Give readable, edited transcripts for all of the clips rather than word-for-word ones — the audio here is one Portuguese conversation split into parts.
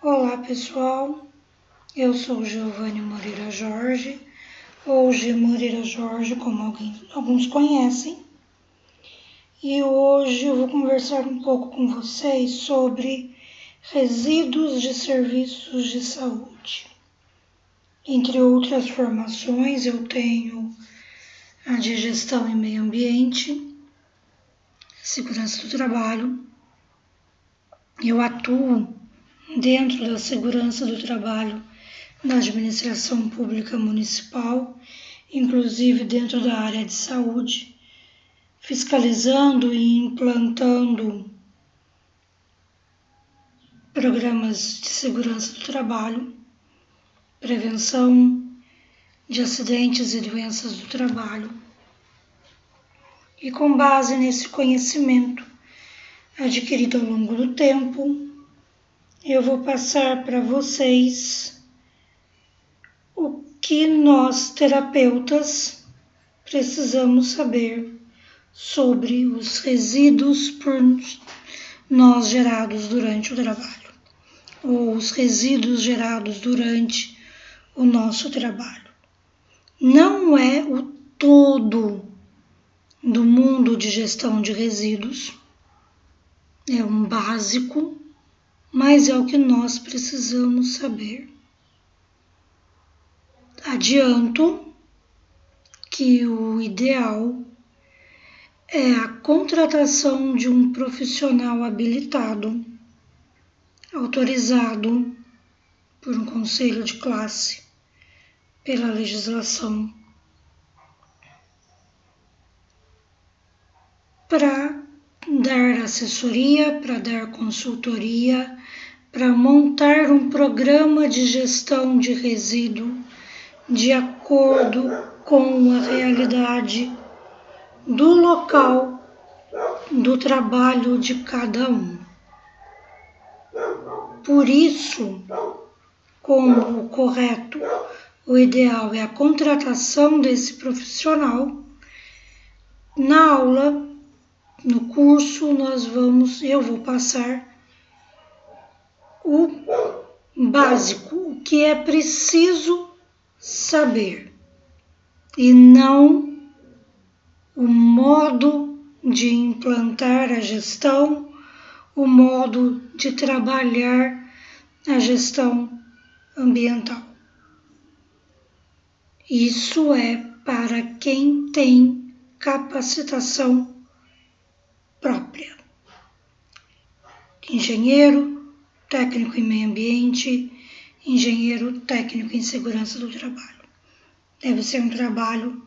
Olá pessoal, eu sou Giovanni Moreira Jorge, ou G. Moreira Jorge, como alguns conhecem, e hoje eu vou conversar um pouco com vocês sobre resíduos de serviços de saúde. Entre outras formações, eu tenho a de gestão e meio ambiente, segurança do trabalho. Eu atuo dentro da segurança do trabalho na administração pública municipal, inclusive dentro da área de saúde, fiscalizando e implantando programas de segurança do trabalho, prevenção de acidentes e doenças do trabalho. E com base nesse conhecimento adquirido ao longo do tempo, eu vou passar para vocês o que nós, terapeutas, precisamos saber sobre os resíduos por nós gerados durante o trabalho, ou os resíduos gerados durante o nosso trabalho. Não é o todo do mundo de gestão de resíduos, é um básico, mas é o que nós precisamos saber. Adianto que o ideal é a contratação de um profissional habilitado, autorizado por um conselho de classe, pela legislação, para dar assessoria, para dar consultoria, para montar um programa de gestão de resíduo de acordo com a realidade do local do trabalho de cada um. Por isso, como o correto, o ideal é a contratação desse profissional. Na aula, no curso, eu vou passar o básico, o que é preciso saber, e não o modo de implantar a gestão, o modo de trabalhar a gestão ambiental. Isso é para quem tem capacitação própria. Engenheiro, técnico em meio ambiente, engenheiro técnico em segurança do trabalho. Deve ser um trabalho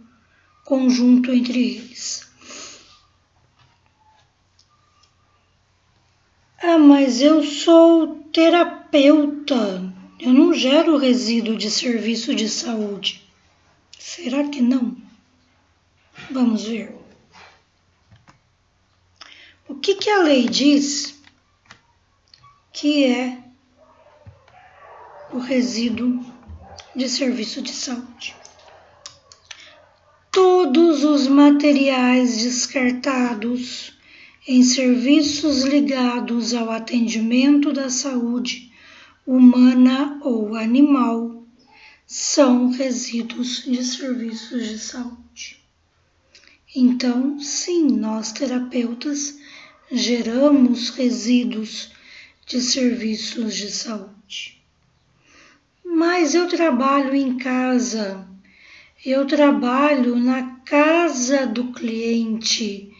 conjunto entre eles. Mas eu sou terapeuta, eu não gero resíduo de serviço de saúde. Será que não? Vamos ver. O que a lei diz que é o resíduo de serviço de saúde? Todos os materiais descartados em serviços ligados ao atendimento da saúde humana ou animal são resíduos de serviços de saúde. Então, sim, nós terapeutas geramos resíduos de serviços de saúde. Mas eu trabalho em casa, eu trabalho na casa do cliente,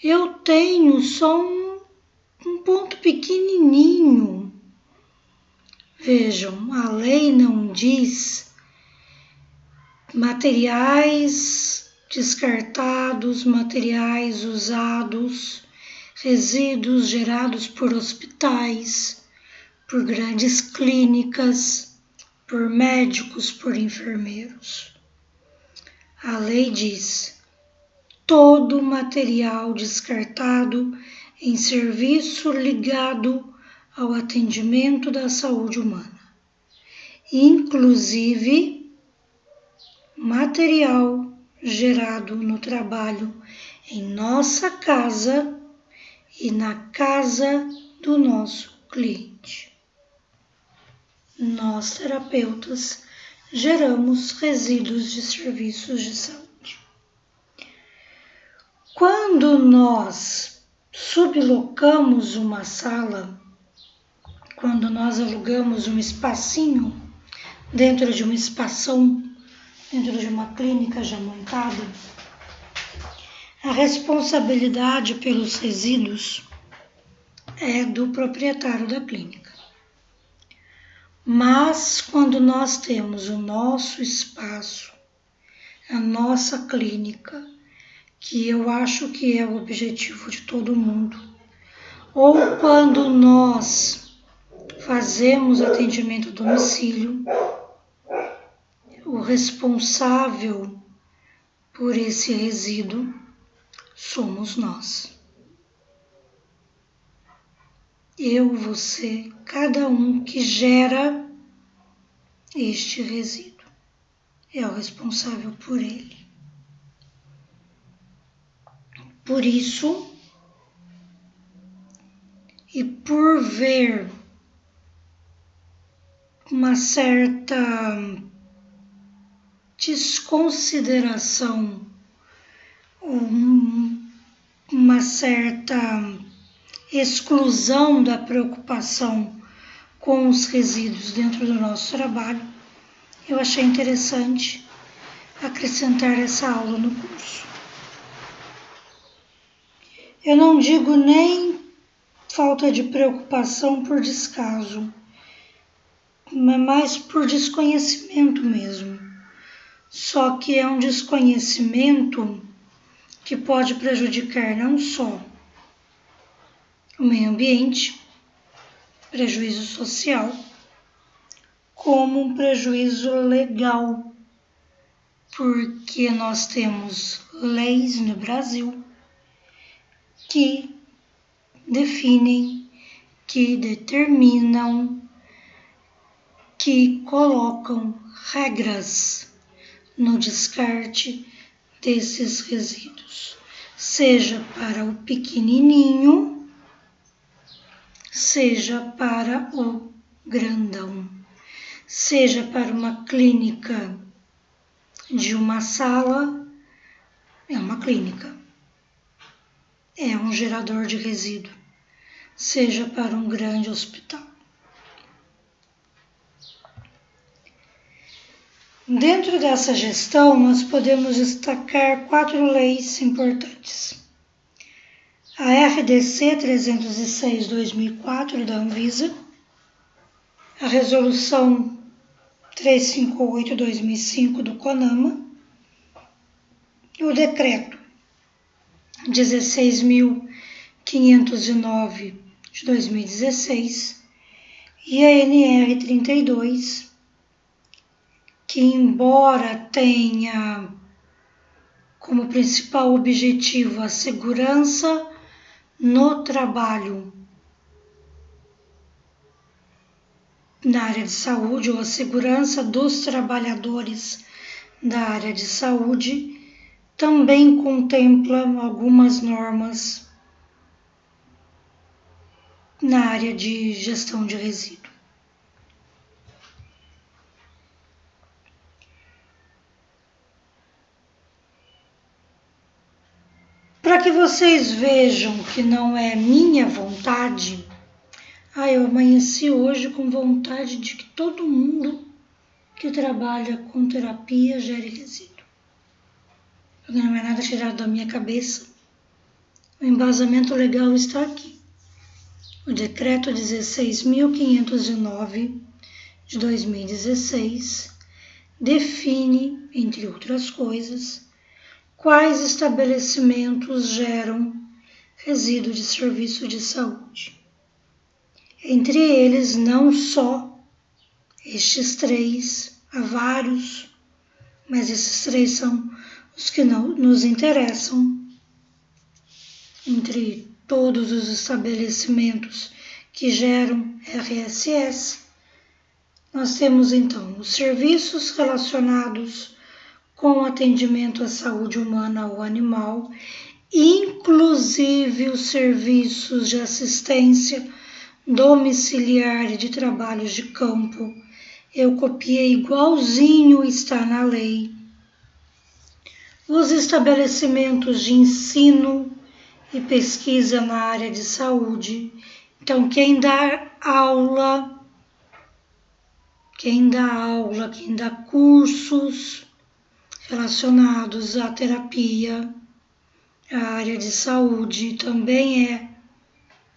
eu tenho só um ponto pequenininho. Vejam, a lei não diz materiais descartados, materiais usados, resíduos gerados por hospitais, por grandes clínicas, por médicos, por enfermeiros. A lei diz: todo material descartado em serviço ligado ao atendimento da saúde humana, inclusive material gerado no trabalho em nossa casa e na casa do nosso cliente. nós terapeutas geramos resíduos de serviços de saúde. Quando nós sublocamos uma sala, quando nós alugamos um espacinho dentro de um espação, dentro de uma clínica já montada, a responsabilidade pelos resíduos é do proprietário da clínica. Mas quando nós temos o nosso espaço, a nossa clínica, que eu acho que é o objetivo de todo mundo, ou quando nós fazemos atendimento a domicílio, o responsável por esse resíduo somos nós. Eu, você, cada um que gera este resíduo é o responsável por ele. Por isso, e por ver uma certa desconsideração, uma certa exclusão da preocupação com os resíduos dentro do nosso trabalho, eu achei interessante acrescentar essa aula no curso. Eu não digo nem falta de preocupação por descaso, mas mais por desconhecimento mesmo. Só que é um desconhecimento que pode prejudicar não só o meio ambiente, prejuízo social, como um prejuízo legal, porque nós temos leis no Brasil que definem, que determinam, que colocam regras no descarte desses resíduos, seja para o pequenininho, seja para o grandão, seja para uma clínica de uma sala, é uma clínica, é um gerador de resíduo, seja para um grande hospital. Dentro dessa gestão, nós podemos destacar 4 leis importantes. A RDC 306/2004 da Anvisa, a Resolução 358/2005 do CONAMA, o Decreto 16.509 de 2016 e a NR 32, que embora tenha como principal objetivo a segurança no trabalho na área de saúde, ou a segurança dos trabalhadores da área de saúde, também contempla algumas normas na área de gestão de resíduo. Para que vocês vejam que não é minha vontade, eu amanheci hoje com vontade de que todo mundo que trabalha com terapia gere resíduo. Não é nada tirado da minha cabeça. O embasamento legal está aqui. O Decreto 16.509 de 2016 define, entre outras coisas, quais estabelecimentos geram resíduo de serviço de saúde. Entre eles, não só estes 3, há vários, mas esses 3 são os que não nos interessam. Entre todos os estabelecimentos que geram RSS, nós temos então os serviços relacionados com atendimento à saúde humana ou animal, inclusive os serviços de assistência domiciliar e de trabalhos de campo eu copiei igualzinho, está na lei. Os estabelecimentos de ensino e pesquisa na área de saúde. Então, quem dá aula, quem dá cursos relacionados à terapia, à área de saúde, também é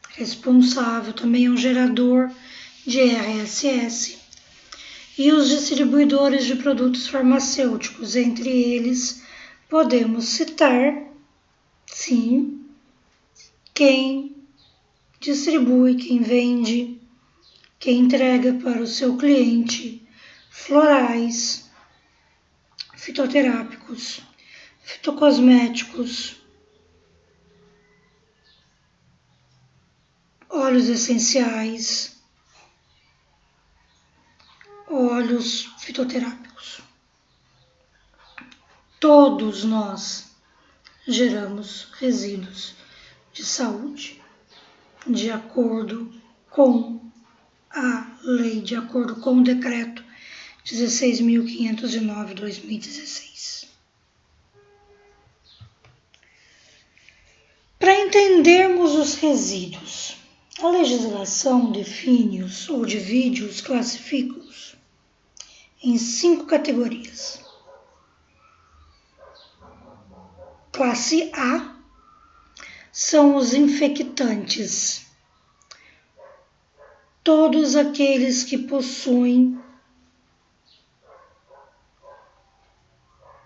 responsável, também é um gerador de RSS. E os distribuidores de produtos farmacêuticos, entre eles, podemos citar, sim, quem distribui, quem vende, quem entrega para o seu cliente florais, fitoterápicos, fitocosméticos, óleos essenciais, óleos fitoterápicos. Todos nós geramos resíduos de saúde, de acordo com a lei, de acordo com o decreto 16.509/2016. Para entendermos os resíduos, a legislação define-os ou divide-os, classifica-os em 5 categorias. Classe A são os infectantes, todos aqueles que possuem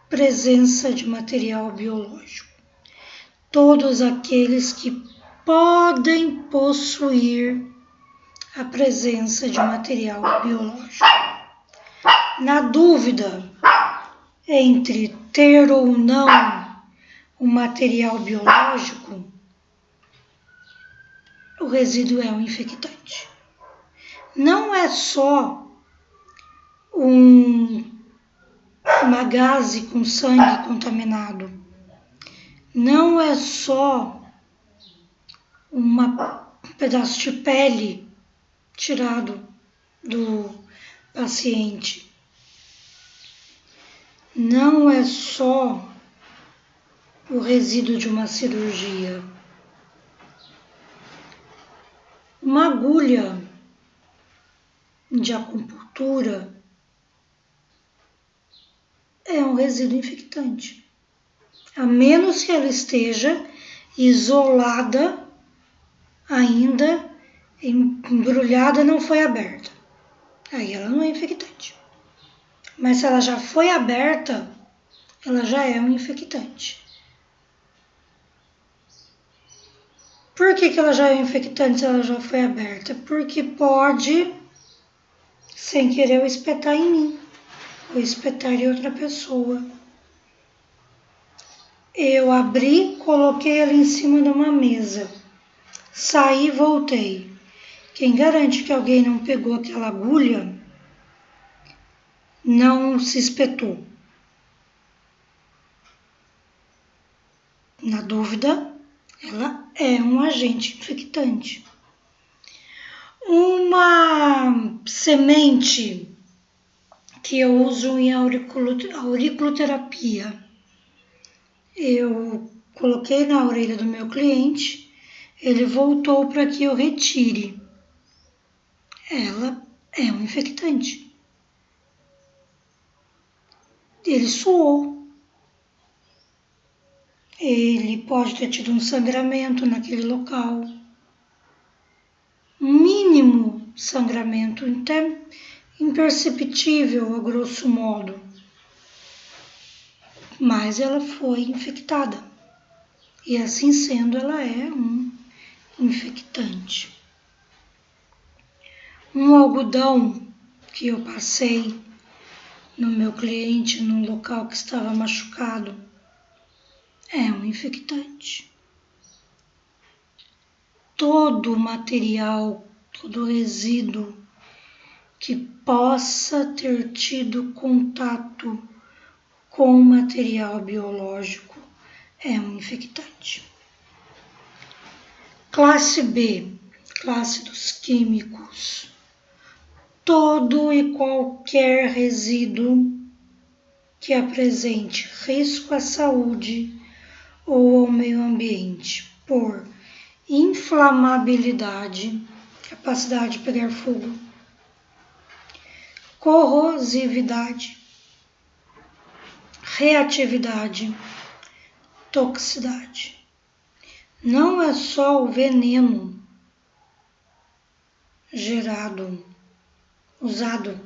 presença de material biológico, todos aqueles que podem possuir a presença de material biológico. Na dúvida entre ter ou não um material biológico, o resíduo é um infectante. Não é só uma gaze com sangue contaminado. Não é só um pedaço de pele tirado do paciente. Não é só o resíduo de uma cirurgia. Uma agulha de acupuntura é um resíduo infectante, a menos que ela esteja isolada ainda, embrulhada, não foi aberta. Aí ela não é infectante. Mas se ela já foi aberta, ela já é um infectante. Por que ela já é um infectante se ela já foi aberta? Porque pode, sem querer, eu espetar em mim, ou espetar em outra pessoa. Eu abri, coloquei ela em cima de uma mesa, saí e voltei. Quem garante que alguém não pegou aquela agulha, não se espetou? Na dúvida, ela é um agente infectante. Uma semente que eu uso em auriculoterapia, eu coloquei na orelha do meu cliente, ele voltou para que eu retire. Ela é um infectante. Ele suou. Ele pode ter tido um sangramento naquele local. Mínimo sangramento, até imperceptível a grosso modo. Mas ela foi infectada. E assim sendo, ela é um infectante. Um algodão que eu passei no meu cliente num local que estava machucado é um infectante. Todo material, todo resíduo que possa ter tido contato com material biológico é um infectante. Classe B, classe dos químicos. todo e qualquer resíduo que apresente risco à saúde ou ao meio ambiente por inflamabilidade, capacidade de pegar fogo, corrosividade, reatividade, toxicidade. Não é só o veneno usado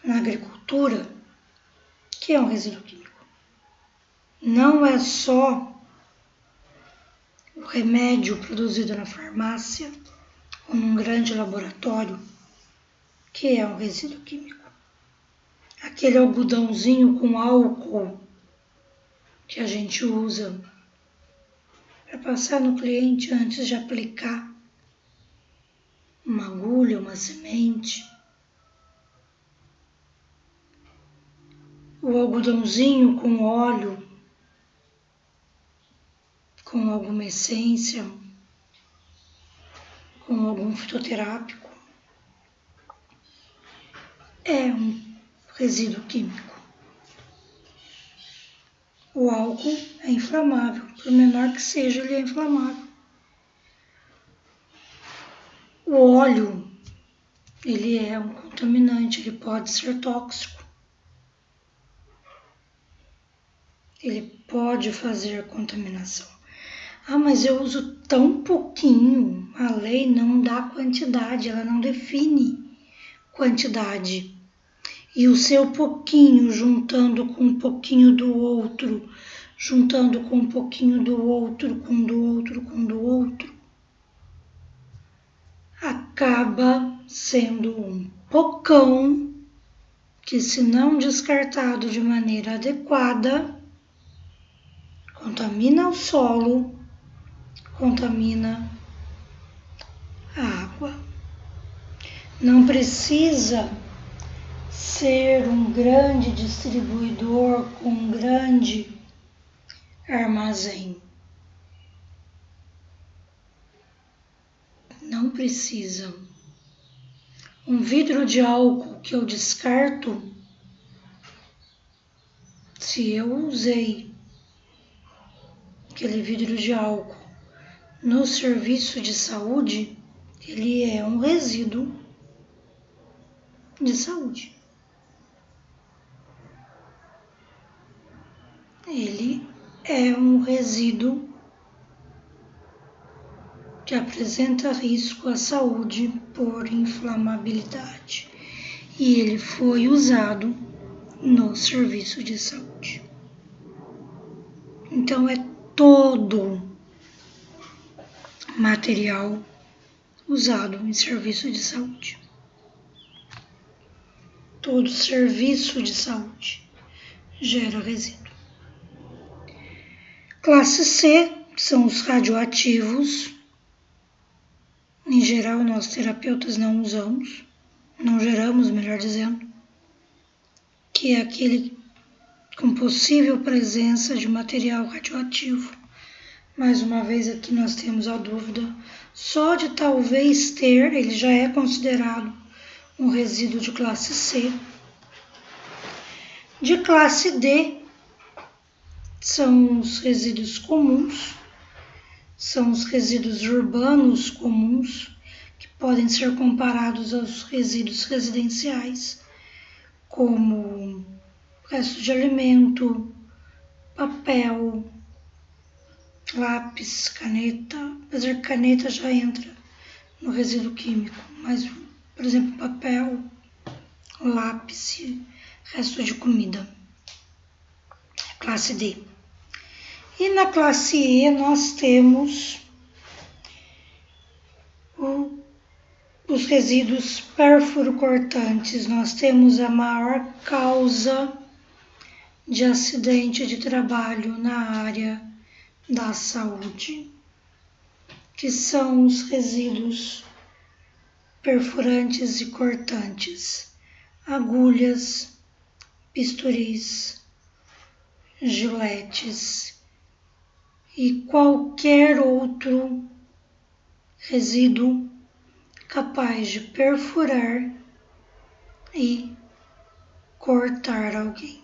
na agricultura que é um resíduo químico. Não é só o remédio produzido na farmácia ou num grande laboratório que é um resíduo químico. Aquele algodãozinho com álcool que a gente usa para passar no cliente antes de aplicar uma agulha, uma semente. O algodãozinho com óleo, com alguma essência, com algum fitoterápico, é um resíduo químico. O álcool é inflamável, por menor que seja, ele é inflamável. O óleo, ele é um contaminante, ele pode ser tóxico. Ele pode fazer contaminação. Ah, mas eu uso tão pouquinho. A lei não dá quantidade, ela não define quantidade. E o seu pouquinho, juntando com um pouquinho do outro, juntando com um pouquinho do outro, com do outro, com do outro, acaba sendo um pocão que, se não descartado de maneira adequada, contamina o solo, contamina a água. Não precisa ser um grande distribuidor com um grande armazém. Não precisa. Um vidro de álcool que eu descarto, se eu usei aquele vidro de álcool no serviço de saúde, ele é um resíduo de saúde. Ele é um resíduo que apresenta risco à saúde por inflamabilidade e ele foi usado no serviço de saúde. Então, é todo material usado em serviço de saúde. Todo serviço de saúde gera resíduo. Classe C são os radioativos. Em geral, nós terapeutas não geramos, melhor dizendo, que é aquele com possível presença de material radioativo. Mais uma vez aqui nós temos a dúvida, só de talvez ter, ele já é considerado um resíduo de classe C. De classe D, são os resíduos comuns, são os resíduos urbanos comuns, que podem ser comparados aos resíduos residenciais, como resto de alimento, papel, lápis, caneta, apesar que caneta já entra no resíduo químico, mas, por exemplo, papel, lápis, resto de comida, classe D. E na classe E nós temos os resíduos perfuro-cortantes. Nós temos a maior causa de acidente de trabalho na área da saúde, que são os resíduos perfurantes e cortantes, agulhas, bisturis, giletes e qualquer outro resíduo capaz de perfurar e cortar alguém.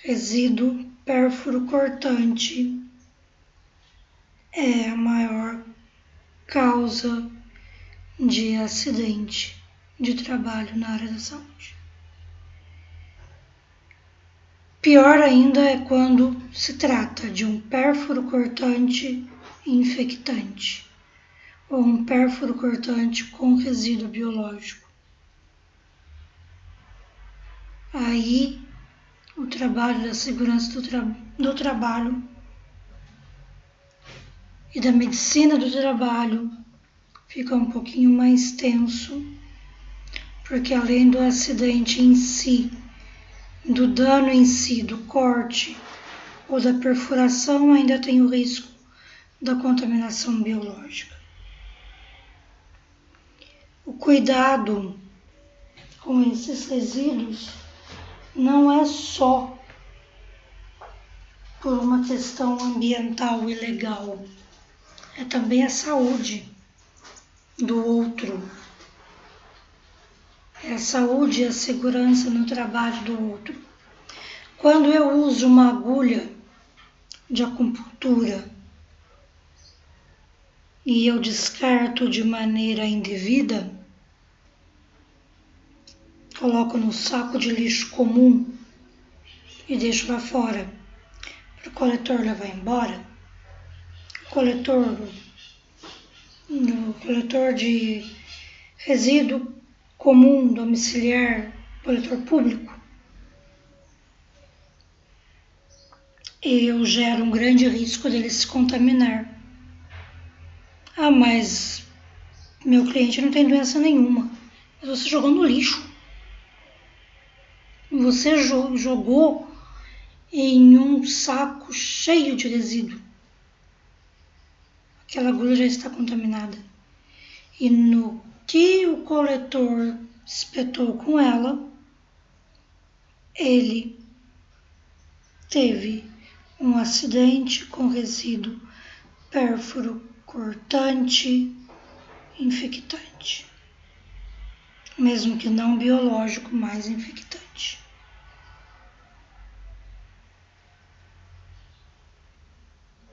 Resíduo pérfuro cortante é a maior causa de acidente de trabalho na área da saúde. Pior ainda é quando se trata de um pérfuro cortante infectante ou um pérfuro cortante com resíduo biológico. Aí, o trabalho da segurança do trabalho e da medicina do trabalho fica um pouquinho mais tenso, porque além do acidente em si, do dano em si, do corte ou da perfuração, ainda tem o risco da contaminação biológica. O cuidado com esses resíduos não é só por uma questão ambiental e legal, é também a saúde do outro, é a saúde e a segurança no trabalho do outro. Quando eu uso uma agulha de acupuntura e eu descarto de maneira indevida, coloco no saco de lixo comum e deixo lá fora para o coletor levar embora, coletor de resíduo comum, domiciliar, coletor público, eu gero um grande risco dele se contaminar. Ah, mas meu cliente não tem doença nenhuma. Mas você jogou no lixo. Você jogou em um saco cheio de resíduo. Aquela agulha já está contaminada. E no que o coletor espetou com ela, ele teve um acidente com resíduo pérfuro cortante infectante, mesmo que não biológico, mas infectante.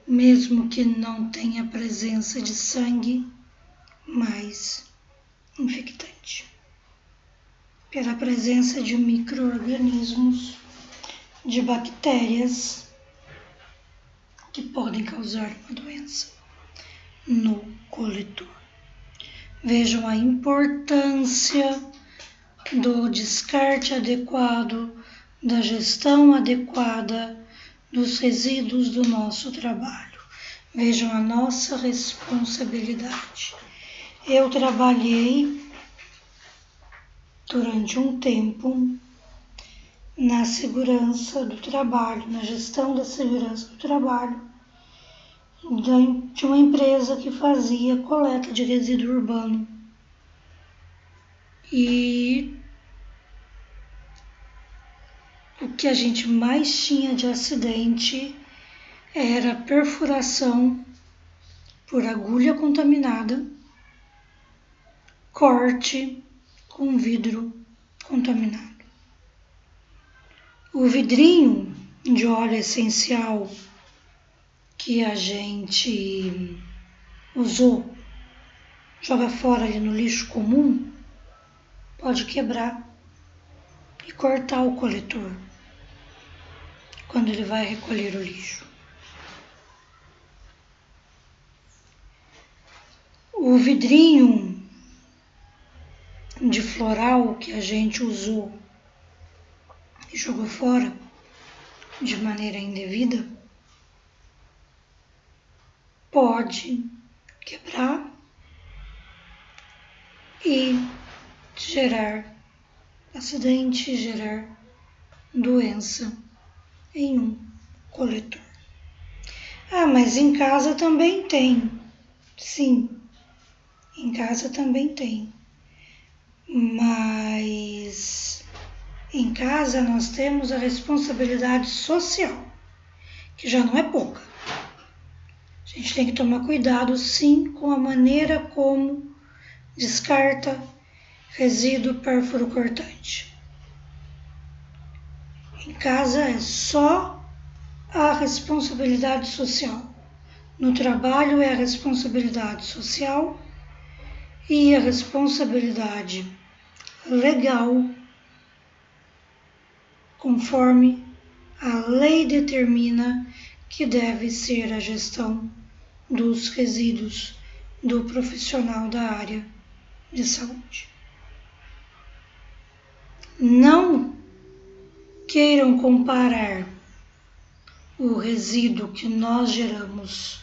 Mesmo que não tenha presença de sangue, mas infectante. Pela presença de micro-organismos, de bactérias que podem causar uma doença no coletor. Vejam a importância do descarte adequado, da gestão adequada dos resíduos do nosso trabalho. Vejam a nossa responsabilidade. Eu trabalhei durante um tempo na segurança do trabalho, na gestão da segurança do trabalho de uma empresa que fazia coleta de resíduo urbano. E o que a gente mais tinha de acidente era perfuração por agulha contaminada, corte com vidro contaminado. O vidrinho de óleo essencial que a gente usou, joga fora ali no lixo comum, pode quebrar e cortar o coletor quando ele vai recolher o lixo. O vidrinho de floral que a gente usou e jogou fora de maneira indevida pode quebrar e gerar acidente, gerar doença em um coletor. Ah, mas em casa também tem. Sim, em casa também tem. Mas em casa nós temos a responsabilidade social, que já não é pouca. A gente tem que tomar cuidado, sim, com a maneira como descarta resíduo pérfuro cortante. Em casa é só a responsabilidade social. No trabalho é a responsabilidade social e a responsabilidade legal, conforme a lei determina que deve ser a gestão dos resíduos do profissional da área de saúde. Não queiram comparar o resíduo que nós geramos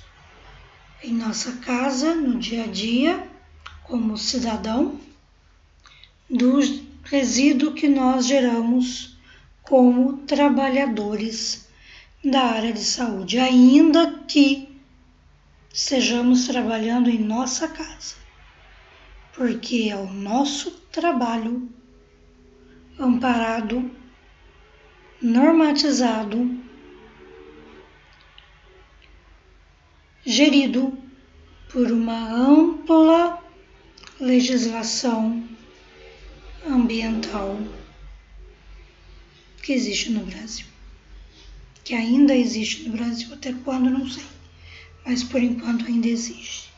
em nossa casa, no dia a dia, como cidadão, do resíduo que nós geramos como trabalhadores da área de saúde, ainda que estejamos trabalhando em nossa casa, porque é o nosso trabalho amparado, normatizado, gerido por uma ampla legislação ambiental que existe no Brasil, que ainda existe no Brasil, até quando não sei, mas por enquanto ainda existe.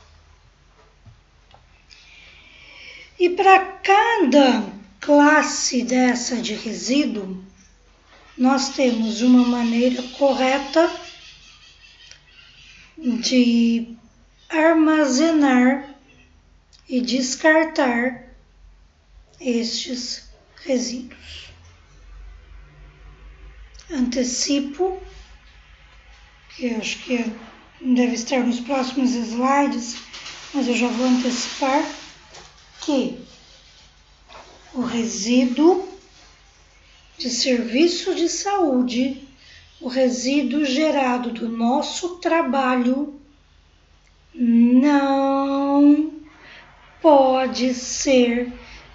E para cada classe dessa de resíduo, nós temos uma maneira correta de armazenar e descartar estes resíduos. Antecipo, que acho que deve estar nos próximos slides, mas eu já vou antecipar que o resíduo de serviço de saúde, o resíduo gerado do nosso trabalho, não pode ser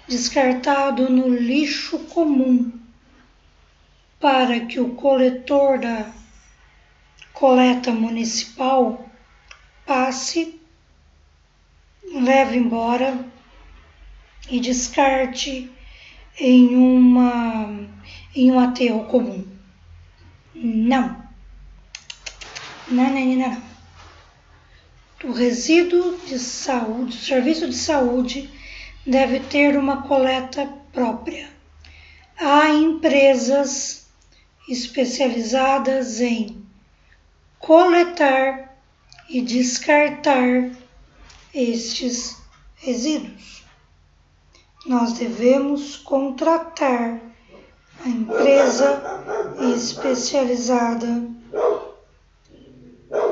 descartado no lixo comum para que o coletor da coleta municipal passe, leve embora e descarte em um aterro comum. Não. Não. O resíduo de saúde, o serviço de saúde, deve ter uma coleta própria. Há empresas especializadas em coletar e descartar estes resíduos. Nós devemos contratar a empresa especializada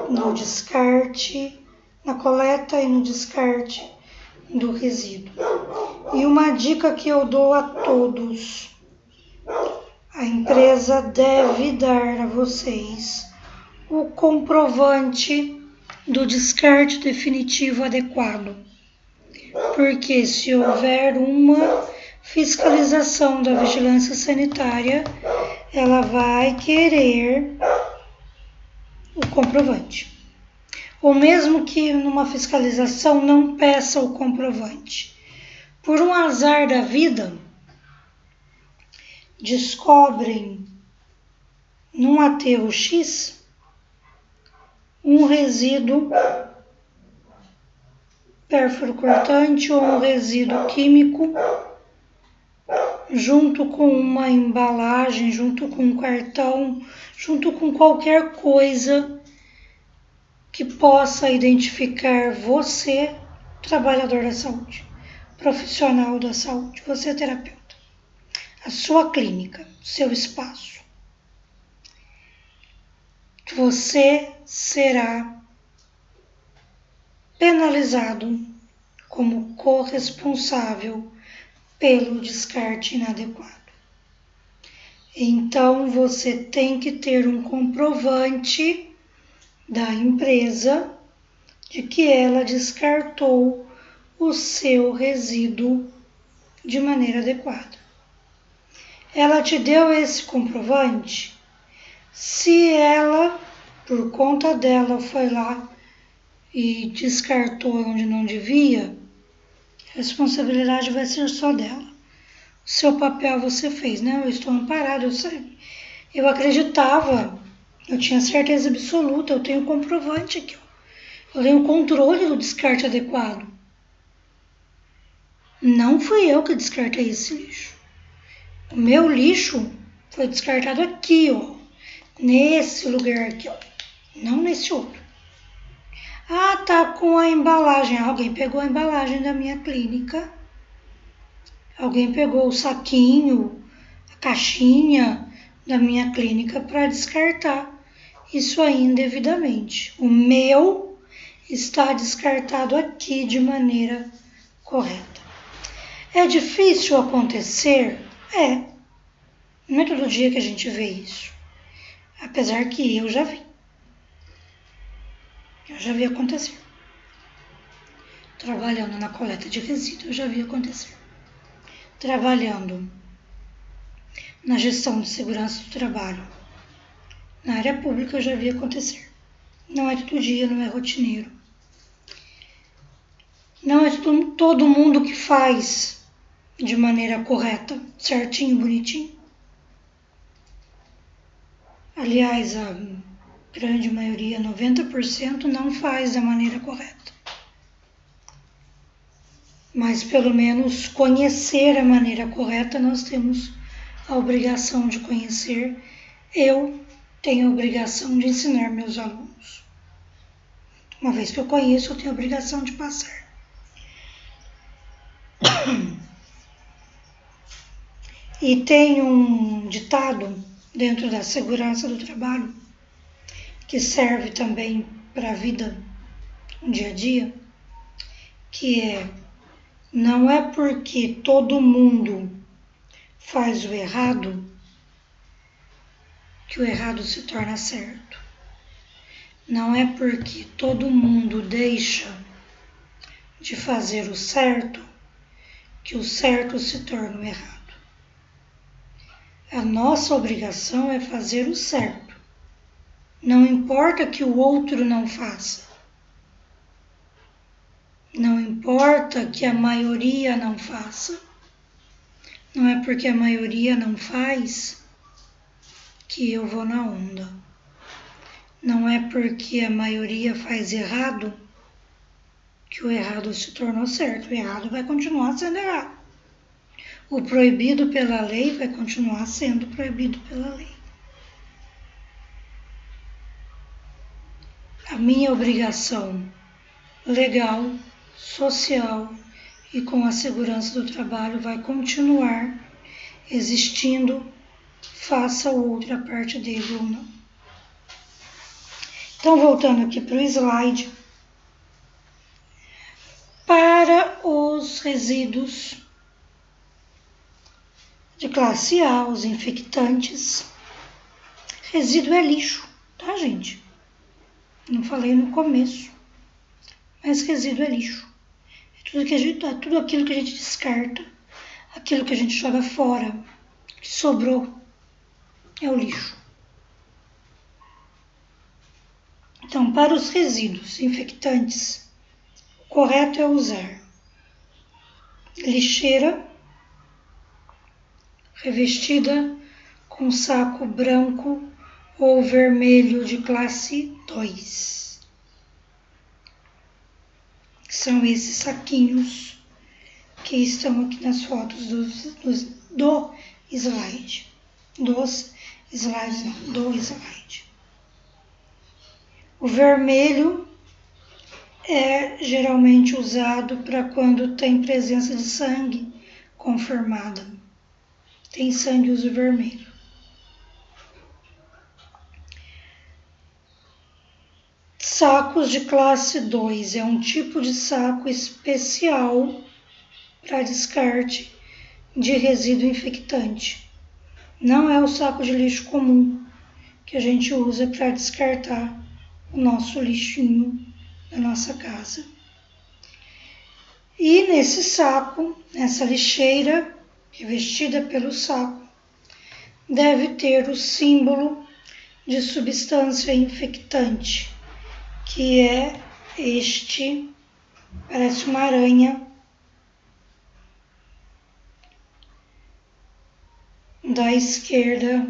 no descarte, na coleta e no descarte do resíduo. E uma dica que eu dou a todos: a empresa deve dar a vocês o comprovante do descarte definitivo adequado, porque se houver uma fiscalização da vigilância sanitária, ela vai querer o comprovante. Ou mesmo que numa fiscalização não peça o comprovante, por um azar da vida, descobrem num aterro X um resíduo pérfuro cortante ou um resíduo químico junto com uma embalagem, junto com um cartão, junto com qualquer coisa que possa identificar você, trabalhador da saúde, profissional da saúde, você terapeuta, a sua clínica, seu espaço. Você será penalizado como corresponsável pelo descarte inadequado. Então, você tem que ter um comprovante da empresa de que ela descartou o seu resíduo de maneira adequada. Ela te deu esse comprovante? Se ela, por conta dela, foi lá e descartou onde não devia, A responsabilidade vai ser só dela. O seu papel você fez, né? Eu estou amparado, eu sei. Eu acreditava, eu tinha certeza absoluta, eu tenho comprovante aqui, ó. Eu tenho controle do descarte adequado. Não fui eu que descartei esse lixo. O meu lixo foi descartado aqui, ó. Nesse lugar aqui, ó. Não nesse outro. Ah, tá com a embalagem. Alguém pegou a embalagem da minha clínica. Alguém pegou o saquinho, a caixinha da minha clínica para descartar isso aí indevidamente. O meu está descartado aqui de maneira correta. É difícil acontecer? É. Não é todo dia que a gente vê isso. Apesar que eu já vi. Eu já vi acontecer. Trabalhando na coleta de resíduos, eu já vi acontecer. Trabalhando na gestão de segurança do trabalho, na área pública, eu já vi acontecer. Não é todo dia, não é rotineiro. Não é todo mundo que faz de maneira correta, certinho, bonitinho. Aliás, a grande maioria, 90%, não faz da maneira correta. Mas pelo menos conhecer a maneira correta, nós temos a obrigação de conhecer. Eu tenho a obrigação de ensinar meus alunos. Uma vez que eu conheço, eu tenho a obrigação de passar. E tem um ditado dentro da segurança do trabalho, que serve também para a vida, no dia a dia, que é: não é porque todo mundo faz o errado que o errado se torna certo. Não é porque todo mundo deixa de fazer o certo que o certo se torna o errado. A nossa obrigação é fazer o certo. Não importa que o outro não faça. Não importa que a maioria não faça. Não é porque a maioria não faz que eu vou na onda. Não é porque a maioria faz errado que o errado se tornou certo. O errado vai continuar sendo errado. O proibido pela lei vai continuar sendo proibido pela lei. A minha obrigação legal, social e com a segurança do trabalho vai continuar existindo, faça o outro a parte dele ou não. Então, voltando aqui para o slide, para os resíduos de classe A, os infectantes, resíduo é lixo, tá, gente? Não falei no começo, mas resíduo é lixo. É tudo aquilo que a gente descarta, aquilo que a gente joga fora, que sobrou, é o lixo. Então, para os resíduos infectantes, o correto é usar lixeira revestida com saco branco ou vermelho de classe 2. São esses saquinhos que estão aqui nas fotos do slide. Dos slides, não, do slide. O vermelho é geralmente usado para quando tem presença de sangue confirmada. Tem sangue, uso vermelho. Sacos de classe 2 é um tipo de saco especial para descarte de resíduo infectante. Não é o saco de lixo comum que a gente usa para descartar o nosso lixinho da nossa casa. E nesse saco, nessa lixeira revestida pelo saco, deve ter o símbolo de substância infectante, que é este, parece uma aranha, da esquerda,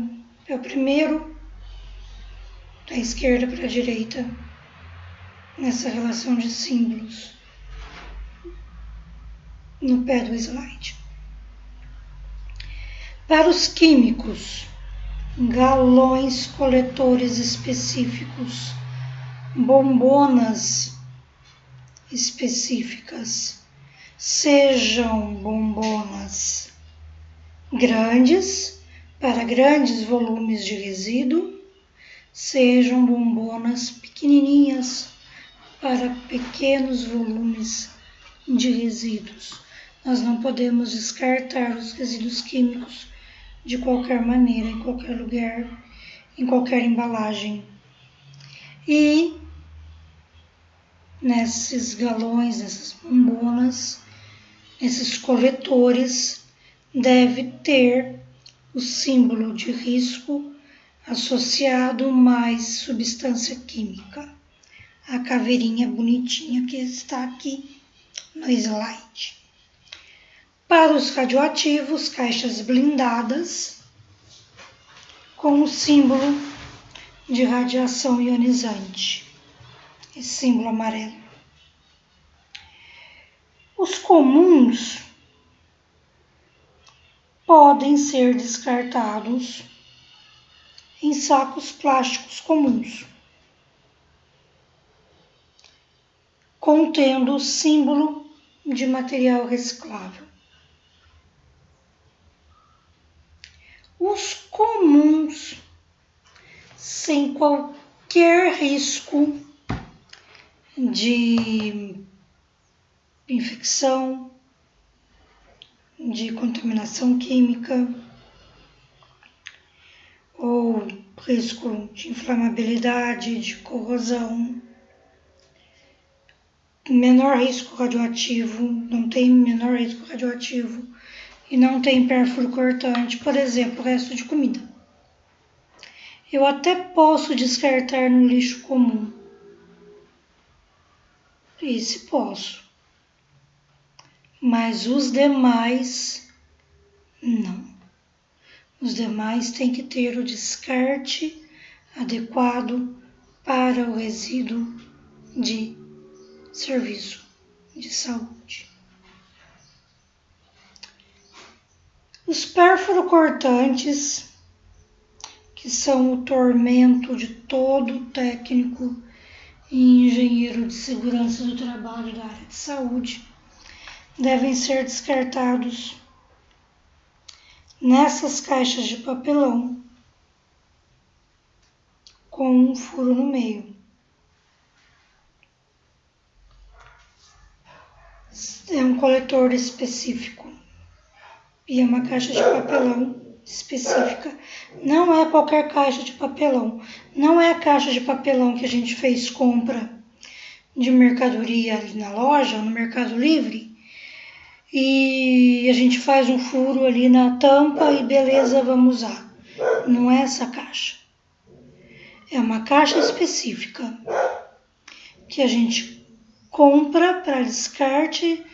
é o primeiro da esquerda para a direita, nessa relação de símbolos, no pé do slide. Para os químicos, galões coletores específicos, bombonas específicas, sejam bombonas grandes para grandes volumes de resíduo, sejam bombonas pequenininhas para pequenos volumes de resíduos. Nós não podemos descartar os resíduos químicos de qualquer maneira, em qualquer lugar, em qualquer embalagem. E nesses galões, nessas bombonas, esses coletores, deve ter o símbolo de risco associado mais substância química. A caveirinha bonitinha que está aqui no slide. Para os radioativos, caixas blindadas com o símbolo de radiação ionizante, esse símbolo amarelo. Os comuns podem ser descartados em sacos plásticos comuns, contendo o símbolo de material reciclável. Os comuns, sem qualquer risco de infecção, de contaminação química ou risco de inflamabilidade, de corrosão, menor risco radioativo, não tem menor risco radioativo e não tem pérfuro cortante, por exemplo, resto de comida. Eu até posso descartar no lixo comum. Esse posso. Mas os demais, não. Os demais têm que ter o descarte adequado para o resíduo de serviço de saúde. Os pérfuro-cortantes, que são o tormento de todo técnico e engenheiro de segurança do trabalho da área de saúde, devem ser descartados nessas caixas de papelão com um furo no meio. É um coletor específico e é uma caixa de papelão específica. Não é qualquer caixa de papelão. Não é a caixa de papelão que a gente fez compra de mercadoria ali na loja, no Mercado Livre, e a gente faz um furo ali na tampa e beleza, vamos usar. Não é essa caixa. É uma caixa específica que a gente compra para descarte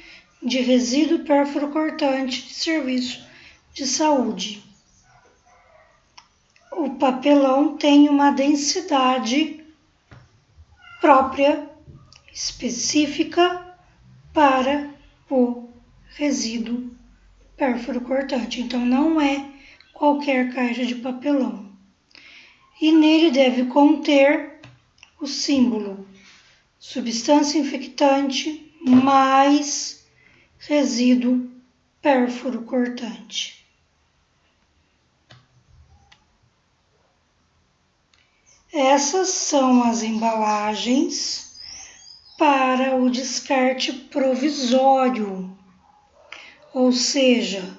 de resíduo pérfuro cortante de serviço de saúde. O papelão tem uma densidade própria, específica para o resíduo pérfuro cortante. Então não é qualquer caixa de papelão. E nele deve conter o símbolo substância infectante mais resíduo pérfuro cortante. Essas são as embalagens para o descarte provisório, ou seja,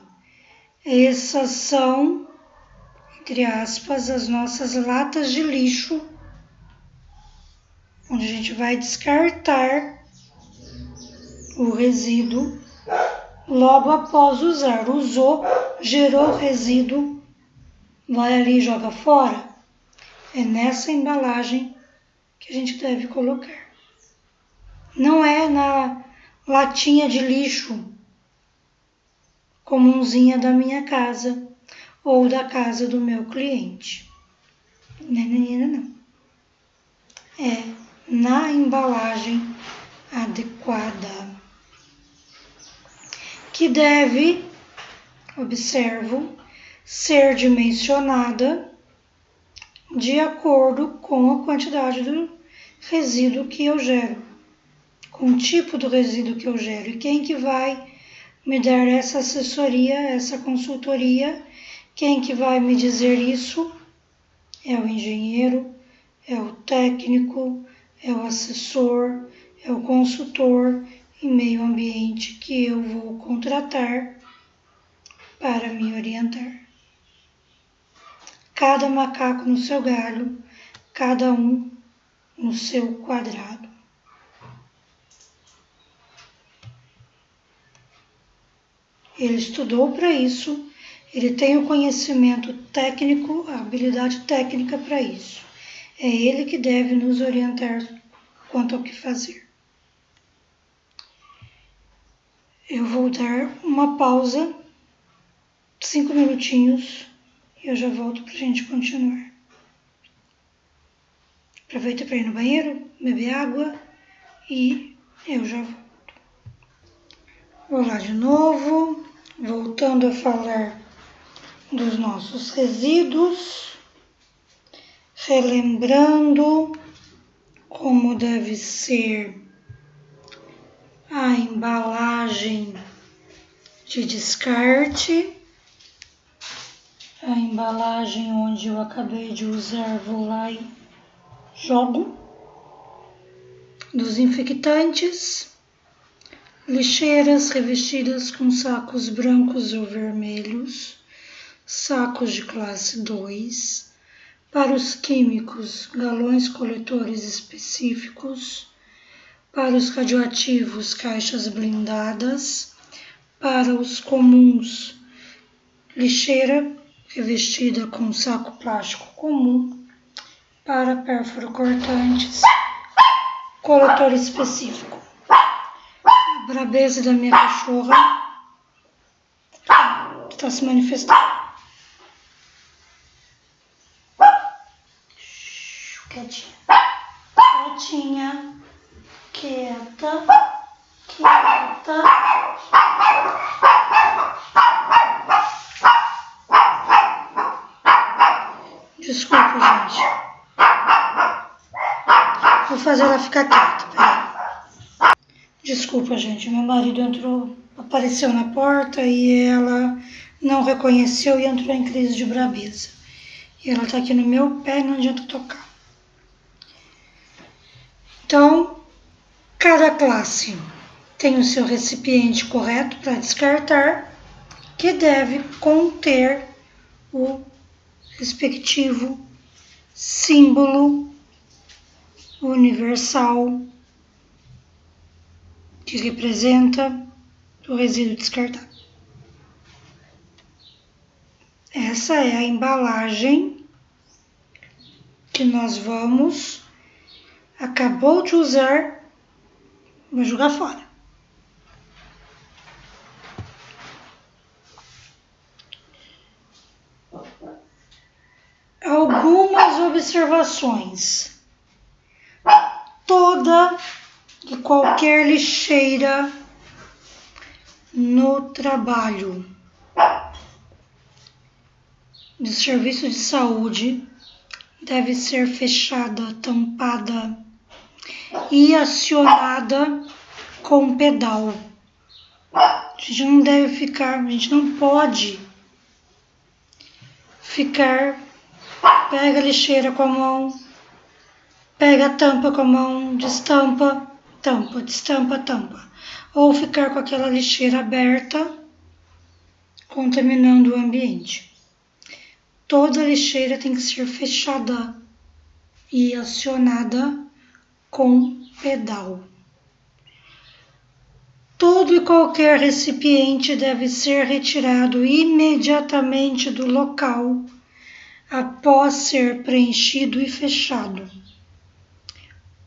essas são, entre aspas, as nossas latas de lixo, onde a gente vai descartar o resíduo logo após usar. Usou, gerou resíduo, vai ali e joga fora. É nessa embalagem que a gente deve colocar. Não é na latinha de lixo comunzinha da minha casa ou da casa do meu cliente. Não. É na embalagem adequada, que deve, observo, ser dimensionada de acordo com a quantidade do resíduo que eu gero, com o tipo do resíduo que eu gero. E quem que vai me dar essa assessoria, essa consultoria, quem que vai me dizer isso? É o engenheiro, é o técnico, é o assessor, é o consultor em meio ambiente que eu vou contratar para me orientar. Cada macaco no seu galho, cada um no seu quadrado. Ele estudou para isso, ele tem o conhecimento técnico, a habilidade técnica para isso. É ele que deve nos orientar quanto ao que fazer. Eu vou dar uma pausa, 5 minutinhos, e eu já volto para a gente continuar. Aproveita para ir no banheiro, beber água e eu já volto. Vou lá de novo, voltando a falar dos nossos resíduos, relembrando como deve ser a embalagem de descarte, a embalagem onde eu acabei de usar, vou lá e jogo, dos infectantes, lixeiras revestidas com sacos brancos ou vermelhos, sacos de classe 2, para os químicos, galões coletores específicos, para os radioativos, caixas blindadas, para os comuns, lixeira revestida com saco plástico comum, para pérfuro cortantes, coletor específico. A brabeza da minha cachorra está se manifestando. Quietinha. Quietinha. Quieta. Quieta. Desculpa, gente. Vou fazer ela ficar quieta, peraí. Desculpa, gente. Meu marido apareceu na porta e ela não reconheceu e entrou em crise de brabeza. E ela tá aqui no meu pé e não adianta tocar. Então, cada classe tem o seu recipiente correto para descartar, que deve conter o respectivo símbolo universal que representa o resíduo descartável. Essa é a embalagem que nós acabou de usar, vou jogar fora. Algumas observações. Toda e qualquer lixeira no trabalho de serviço de saúde deve ser fechada, tampada e acionada com pedal. A gente não pode ficar, pega a lixeira com a mão, pega a tampa com a mão, destampa, tampa, destampa, tampa. Ou ficar com aquela lixeira aberta, contaminando o ambiente. Toda lixeira tem que ser fechada e acionada com pedal. Todo e qualquer recipiente deve ser retirado imediatamente do local após ser preenchido e fechado.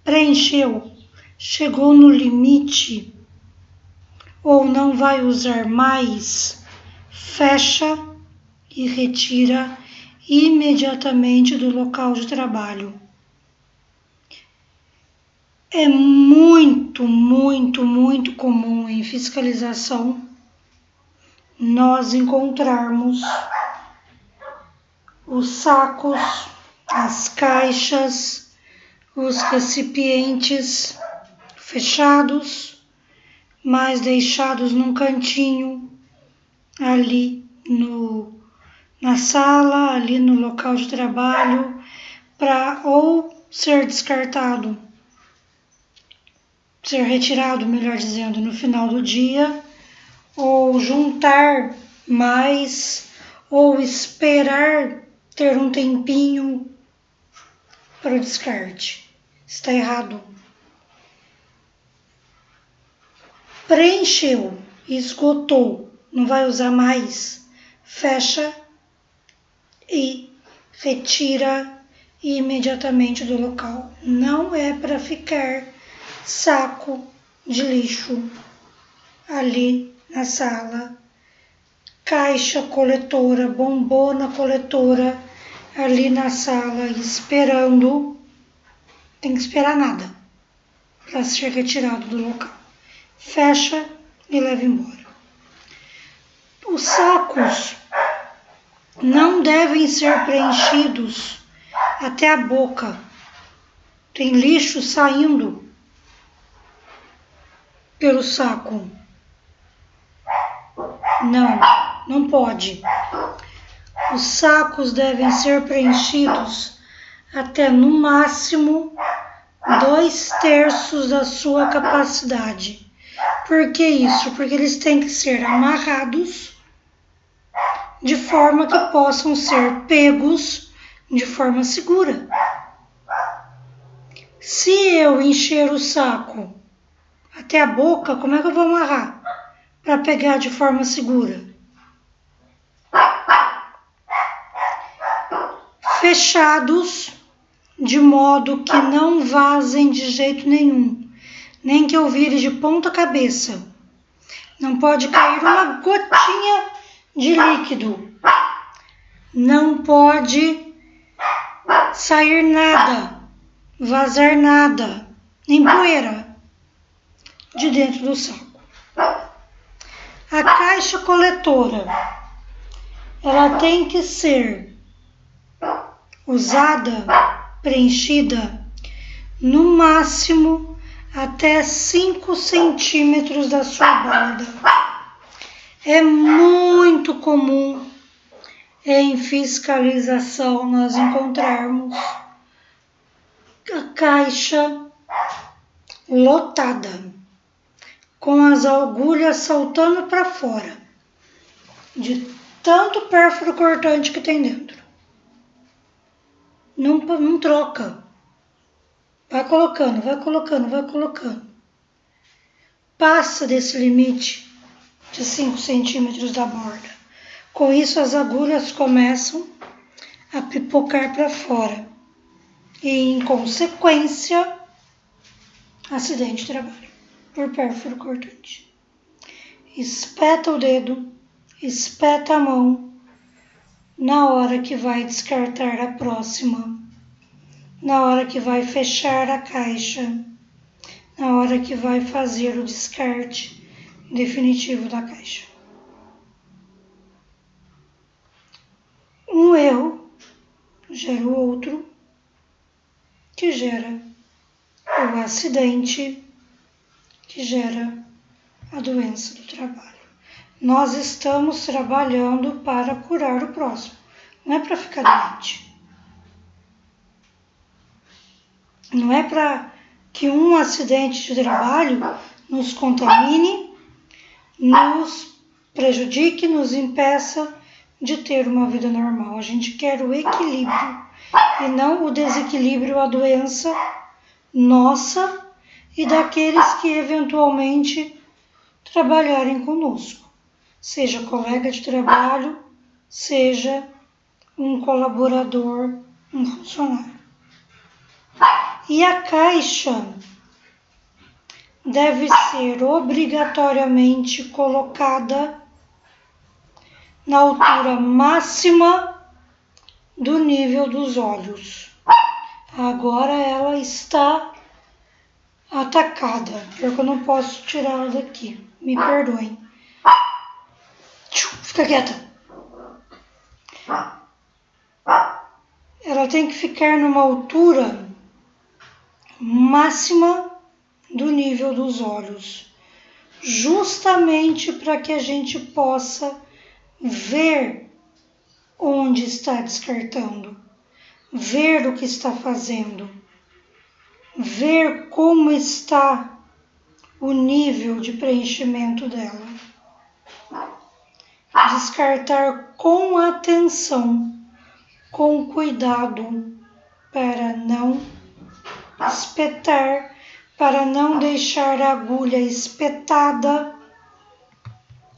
Preencheu, chegou no limite ou não vai usar mais, fecha e retira imediatamente do local de trabalho. É muito, muito, muito comum em fiscalização nós encontrarmos os sacos, as caixas, os recipientes fechados, mas deixados num cantinho ali na sala, ali no local de trabalho, para ou ser descartado, ser retirado, melhor dizendo, no final do dia, ou juntar mais, ou esperar ter um tempinho para o descarte. Está errado. Preencheu, esgotou, não vai usar mais, fecha e retira imediatamente do local. Não é para ficar saco de lixo ali na sala, caixa coletora, bombona coletora ali na sala esperando. Tem que esperar nada para ser retirado do local. Fecha e leva embora. Os sacos não devem ser preenchidos até a boca. Tem lixo saindo pelo saco. Não pode. Os sacos devem ser preenchidos até no máximo 2/3 da sua capacidade. Por que isso? Porque eles têm que ser amarrados de forma que possam ser pegos de forma segura. Se eu encher o saco até a boca, como é que eu vou amarrar para pegar de forma segura? Fechados de modo que não vazem de jeito nenhum, nem que eu vire de ponta cabeça. Não pode cair uma gotinha de líquido. Não pode sair nada, vazar nada, nem poeira de dentro do saco. A caixa coletora, ela tem que ser usada, preenchida, no máximo até 5 centímetros da sua borda. É muito comum em fiscalização nós encontrarmos a caixa lotada, com as agulhas saltando para fora, de tanto pérfuro cortante que tem dentro. Não troca. Vai colocando, vai colocando, vai colocando. Passa desse limite de 5 centímetros da borda. Com isso, as agulhas começam a pipocar para fora. E, em consequência, acidente de trabalho por pérfuro cortante. Espeta o dedo, espeta a mão, na hora que vai descartar a próxima, na hora que vai fechar a caixa, na hora que vai fazer o descarte definitivo da caixa. Um erro gera o outro, que gera o acidente, que gera a doença do trabalho. Nós estamos trabalhando para curar o próximo, não é para ficar doente. Não é para que um acidente de trabalho nos contamine, nos prejudique, nos impeça de ter uma vida normal. A gente quer o equilíbrio e não o desequilíbrio, a doença nossa e daqueles que eventualmente trabalharem conosco. Seja colega de trabalho, seja um colaborador, um funcionário. E a caixa deve ser obrigatoriamente colocada na altura máxima do nível dos olhos. Agora ela está atacada, porque eu não posso tirá-la daqui. Me perdoem. Fica quieta. Ela tem que ficar numa altura máxima do nível dos olhos, justamente para que a gente possa ver onde está descartando, ver o que está fazendo, ver como está o nível de preenchimento dela. Descartar com atenção, com cuidado, para não espetar, para não deixar a agulha espetada,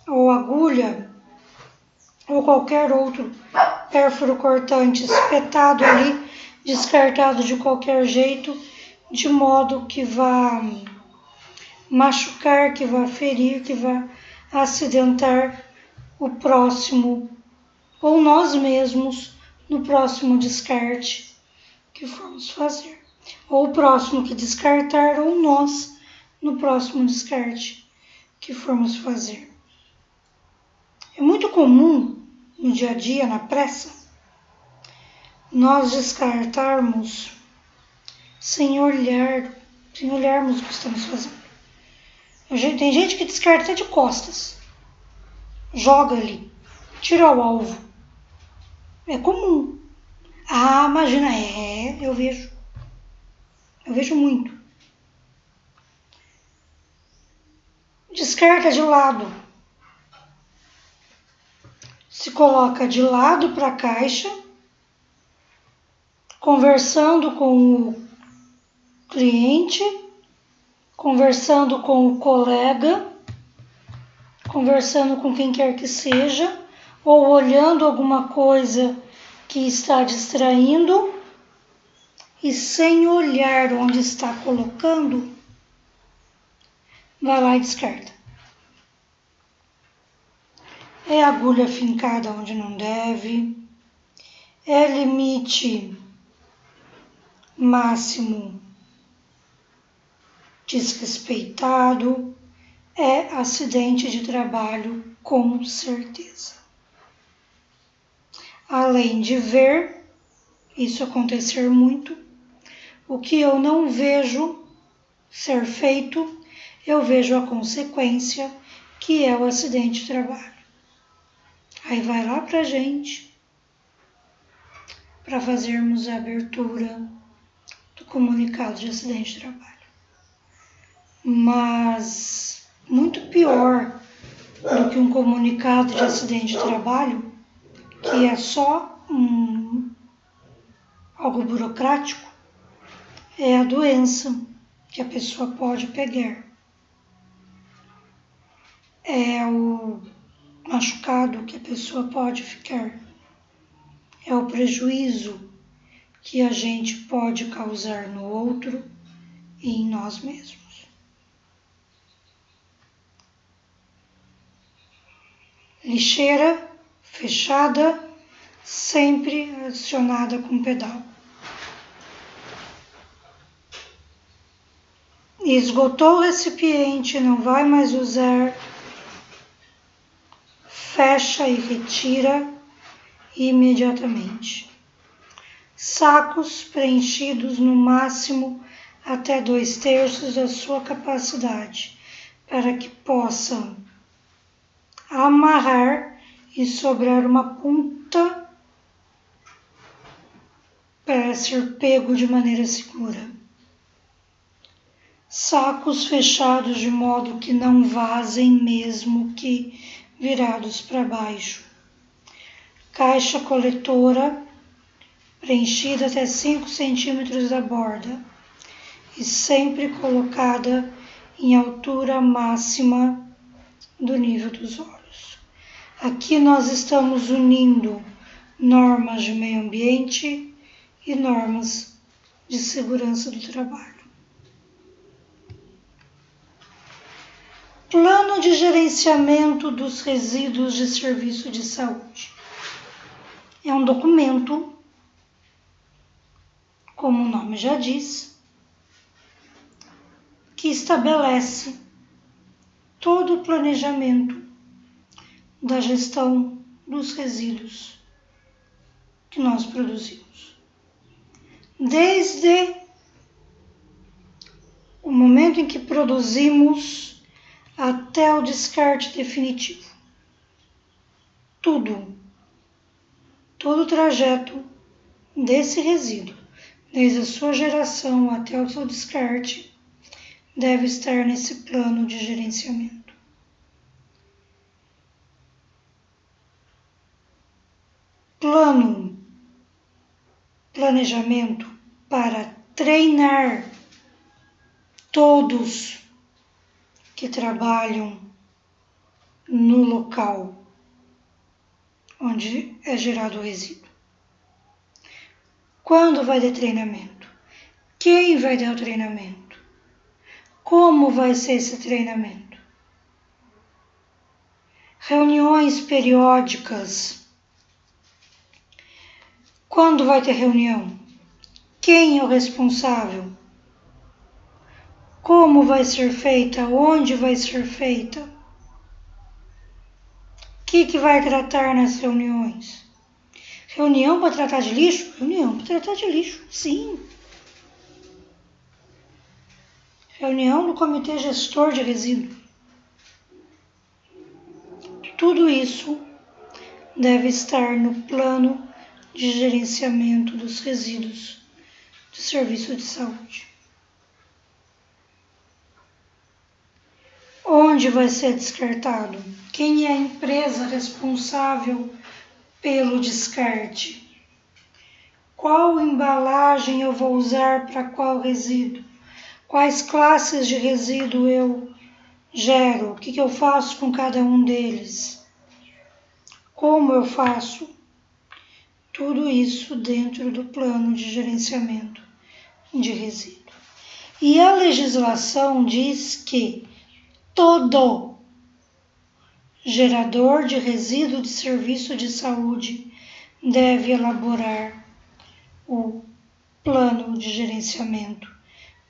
ou agulha, ou qualquer outro pérfuro cortante espetado ali, descartado de qualquer jeito, de modo que vá machucar, que vá ferir, que vá acidentar o próximo, ou nós mesmos, no próximo descarte que formos fazer. Ou o próximo que descartar, ou nós, no próximo descarte que formos fazer. É muito comum, no dia a dia, na pressa, nós descartarmos sem olharmos o que estamos fazendo. Tem gente que descarta até de costas. Joga ali, tira o alvo. É comum. Ah, imagina, eu vejo. Eu vejo muito. Descarta de lado. Se coloca de lado para a caixa, conversando com o cliente, conversando com o colega, conversando com quem quer que seja, ou olhando alguma coisa que está distraindo, e sem olhar onde está colocando, vai lá e descarta. É agulha fincada onde não deve, é limite máximo desrespeitado, é acidente de trabalho com certeza. Além de ver isso acontecer muito, o que eu não vejo ser feito, eu vejo a consequência, que é o acidente de trabalho. Aí vai lá pra gente, para fazermos a abertura do comunicado de acidente de trabalho. Mas muito pior do que um comunicado de acidente de trabalho, que é só algo burocrático, é a doença que a pessoa pode pegar. É o machucado que a pessoa pode ficar. É o prejuízo que a gente pode causar no outro e em nós mesmos. Lixeira fechada, sempre adicionada com pedal. Esgotou o recipiente, não vai mais usar, fecha e retira imediatamente. Sacos preenchidos no máximo até 2/3 da sua capacidade, para que possam amarrar e sobrar uma ponta para ser pego de maneira segura. Sacos fechados de modo que não vazem mesmo que virados para baixo. Caixa coletora preenchida até 5 centímetros da borda e sempre colocada em altura máxima do nível dos olhos. Aqui nós estamos unindo normas de meio ambiente e normas de segurança do trabalho. Plano de gerenciamento dos resíduos de serviço de saúde. É um documento, como o nome já diz, que estabelece todo o planejamento da gestão dos resíduos que nós produzimos. Desde o momento em que produzimos até o descarte definitivo. Todo o trajeto desse resíduo, desde a sua geração até o seu descarte, deve estar nesse plano de gerenciamento. Planejamento para treinar todos que trabalham no local onde é gerado o resíduo. Quando vai ter treinamento? Quem vai dar o treinamento? Como vai ser esse treinamento? Reuniões periódicas. Quando vai ter reunião? Quem é o responsável? Como vai ser feita? Onde vai ser feita? O que vai tratar nas reuniões? Reunião para tratar de lixo? Reunião para tratar de lixo, sim. Reunião do comitê gestor de resíduos. Tudo isso deve estar no plano de gerenciamento dos resíduos de serviço de saúde. Onde vai ser descartado? Quem é a empresa responsável pelo descarte? Qual embalagem eu vou usar para qual resíduo? Quais classes de resíduo eu gero? O que eu faço com cada um deles? Como eu faço? Tudo isso dentro do plano de gerenciamento de resíduo. E a legislação diz que todo gerador de resíduo de serviço de saúde deve elaborar o plano de gerenciamento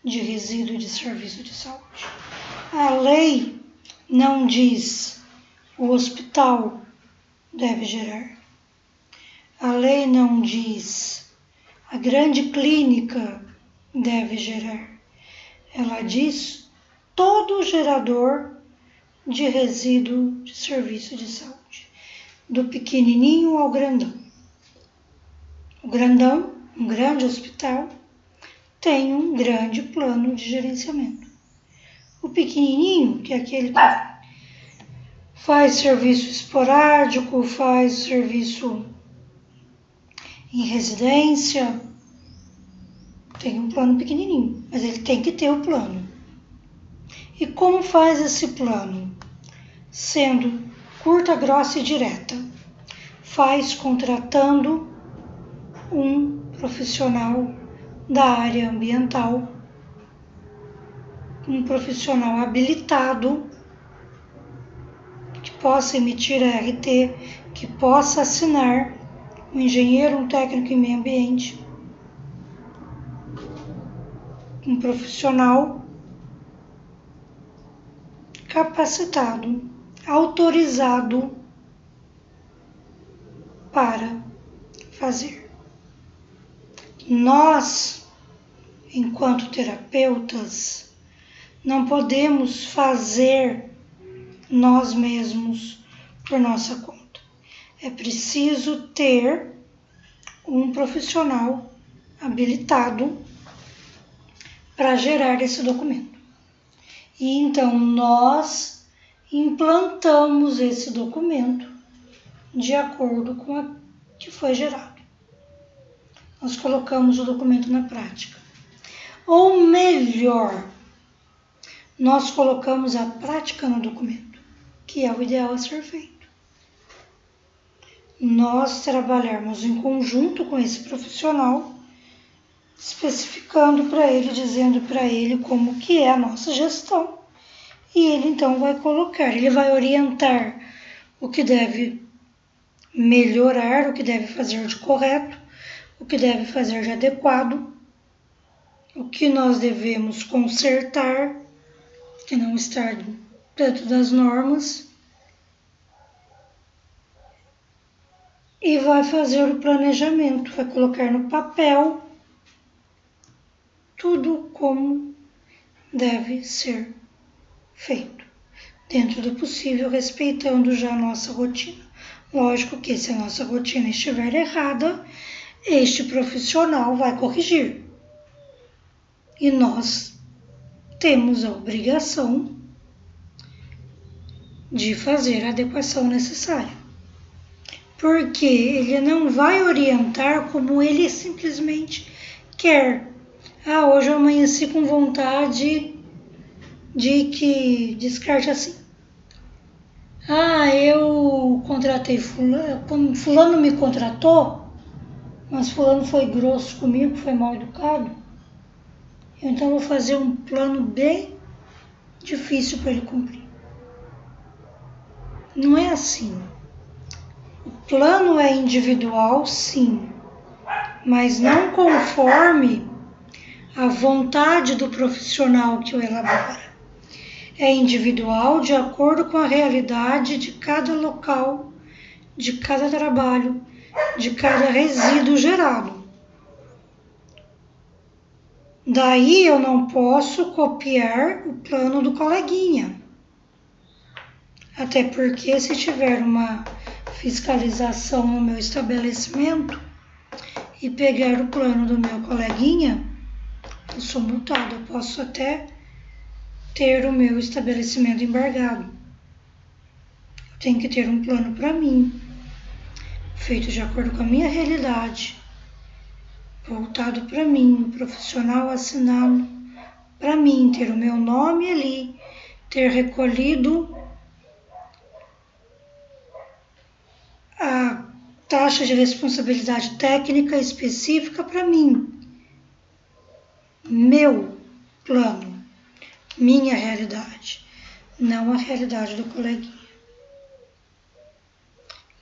de resíduo de serviço de saúde. A lei não diz o hospital deve gerar. A lei não diz a grande clínica deve gerar. Ela diz todo gerador de resíduo de serviço de saúde, do pequenininho ao grandão. O grandão, um grande hospital, tem um grande plano de gerenciamento. O pequenininho, que é aquele que faz serviço esporádico, faz serviço em residência, tem um plano pequenininho, mas ele tem que ter o plano. E como faz esse plano? Sendo curta, grossa e direta. Faz contratando um profissional da área ambiental, um profissional habilitado que possa emitir a RT, que possa assinar, um engenheiro, um técnico em meio ambiente, um profissional capacitado, autorizado para fazer. Nós, enquanto terapeutas, não podemos fazer nós mesmos por nossa conta. É preciso ter um profissional habilitado para gerar esse documento. E então nós implantamos esse documento de acordo com o que foi gerado. Nós colocamos o documento na prática. Ou melhor, nós colocamos a prática no documento, que é o ideal a ser feito. Nós trabalharmos em conjunto com esse profissional, especificando para ele, dizendo para ele como que é a nossa gestão e ele então vai colocar, ele vai orientar o que deve melhorar, o que deve fazer de correto, o que deve fazer de adequado, o que nós devemos consertar, que não está dentro das normas, e vai fazer o planejamento, vai colocar no papel tudo como deve ser feito, dentro do possível, respeitando já a nossa rotina. Lógico que se a nossa rotina estiver errada, este profissional vai corrigir. E nós temos a obrigação de fazer a adequação necessária. Porque ele não vai orientar como ele simplesmente quer. Hoje eu amanheci com vontade de que descarte assim. Eu contratei fulano me contratou, mas fulano foi grosso comigo, foi mal educado. Então eu vou fazer um plano bem difícil para ele cumprir. Não é assim. O plano é individual, sim, mas não conforme a vontade do profissional que o elabora. É individual de acordo com a realidade de cada local, de cada trabalho, de cada resíduo gerado. Daí eu não posso copiar o plano do coleguinha. Até porque se tiver uma fiscalização no meu estabelecimento e pegar o plano do meu coleguinha, eu sou multado. Eu posso até ter o meu estabelecimento embargado. Eu tenho que ter um plano para mim, feito de acordo com a minha realidade, voltado para mim, profissional assinado para mim, ter o meu nome ali, ter recolhido a taxa de responsabilidade técnica específica para mim. Meu plano, minha realidade, não a realidade do coleguinha.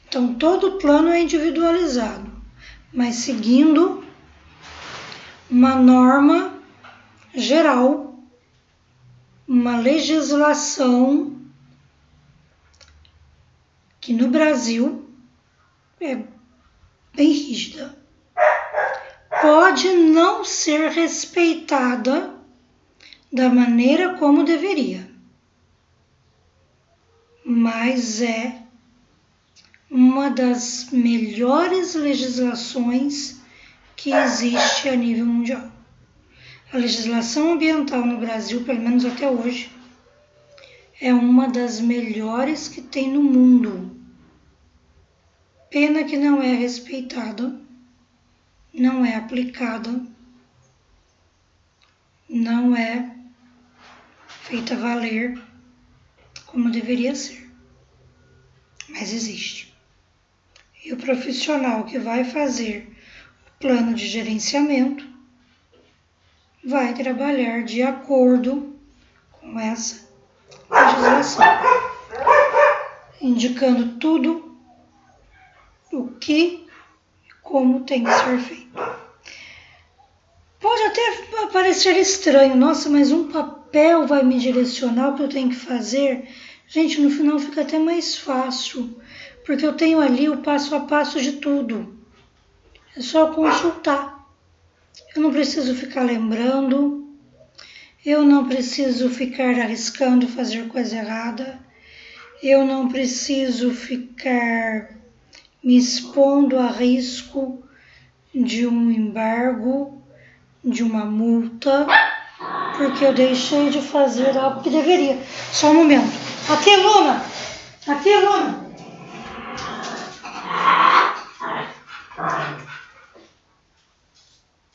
Então, todo plano é individualizado, mas seguindo uma norma geral, uma legislação que no Brasil é bem rígida. Pode não ser respeitada da maneira como deveria, mas é uma das melhores legislações que existe a nível mundial. A legislação ambiental no Brasil, pelo menos até hoje, é uma das melhores que tem no mundo. Pena que não é respeitada, não é aplicada, não é feita valer como deveria ser. Mas existe. E o profissional que vai fazer o plano de gerenciamento vai trabalhar de acordo com essa legislação, indicando tudo o que e como tem que ser feito. Pode até parecer estranho, nossa, mas um papel vai me direcionar o que eu tenho que fazer. Gente, no final fica até mais fácil, porque eu tenho ali o passo a passo de tudo. É só consultar. Eu não preciso ficar lembrando, eu não preciso ficar arriscando fazer coisa errada, eu não preciso ficar me expondo a risco de um embargo, de uma multa, porque eu deixei de fazer algo que deveria. Só um momento. Aqui, Luna! Aqui, Luna!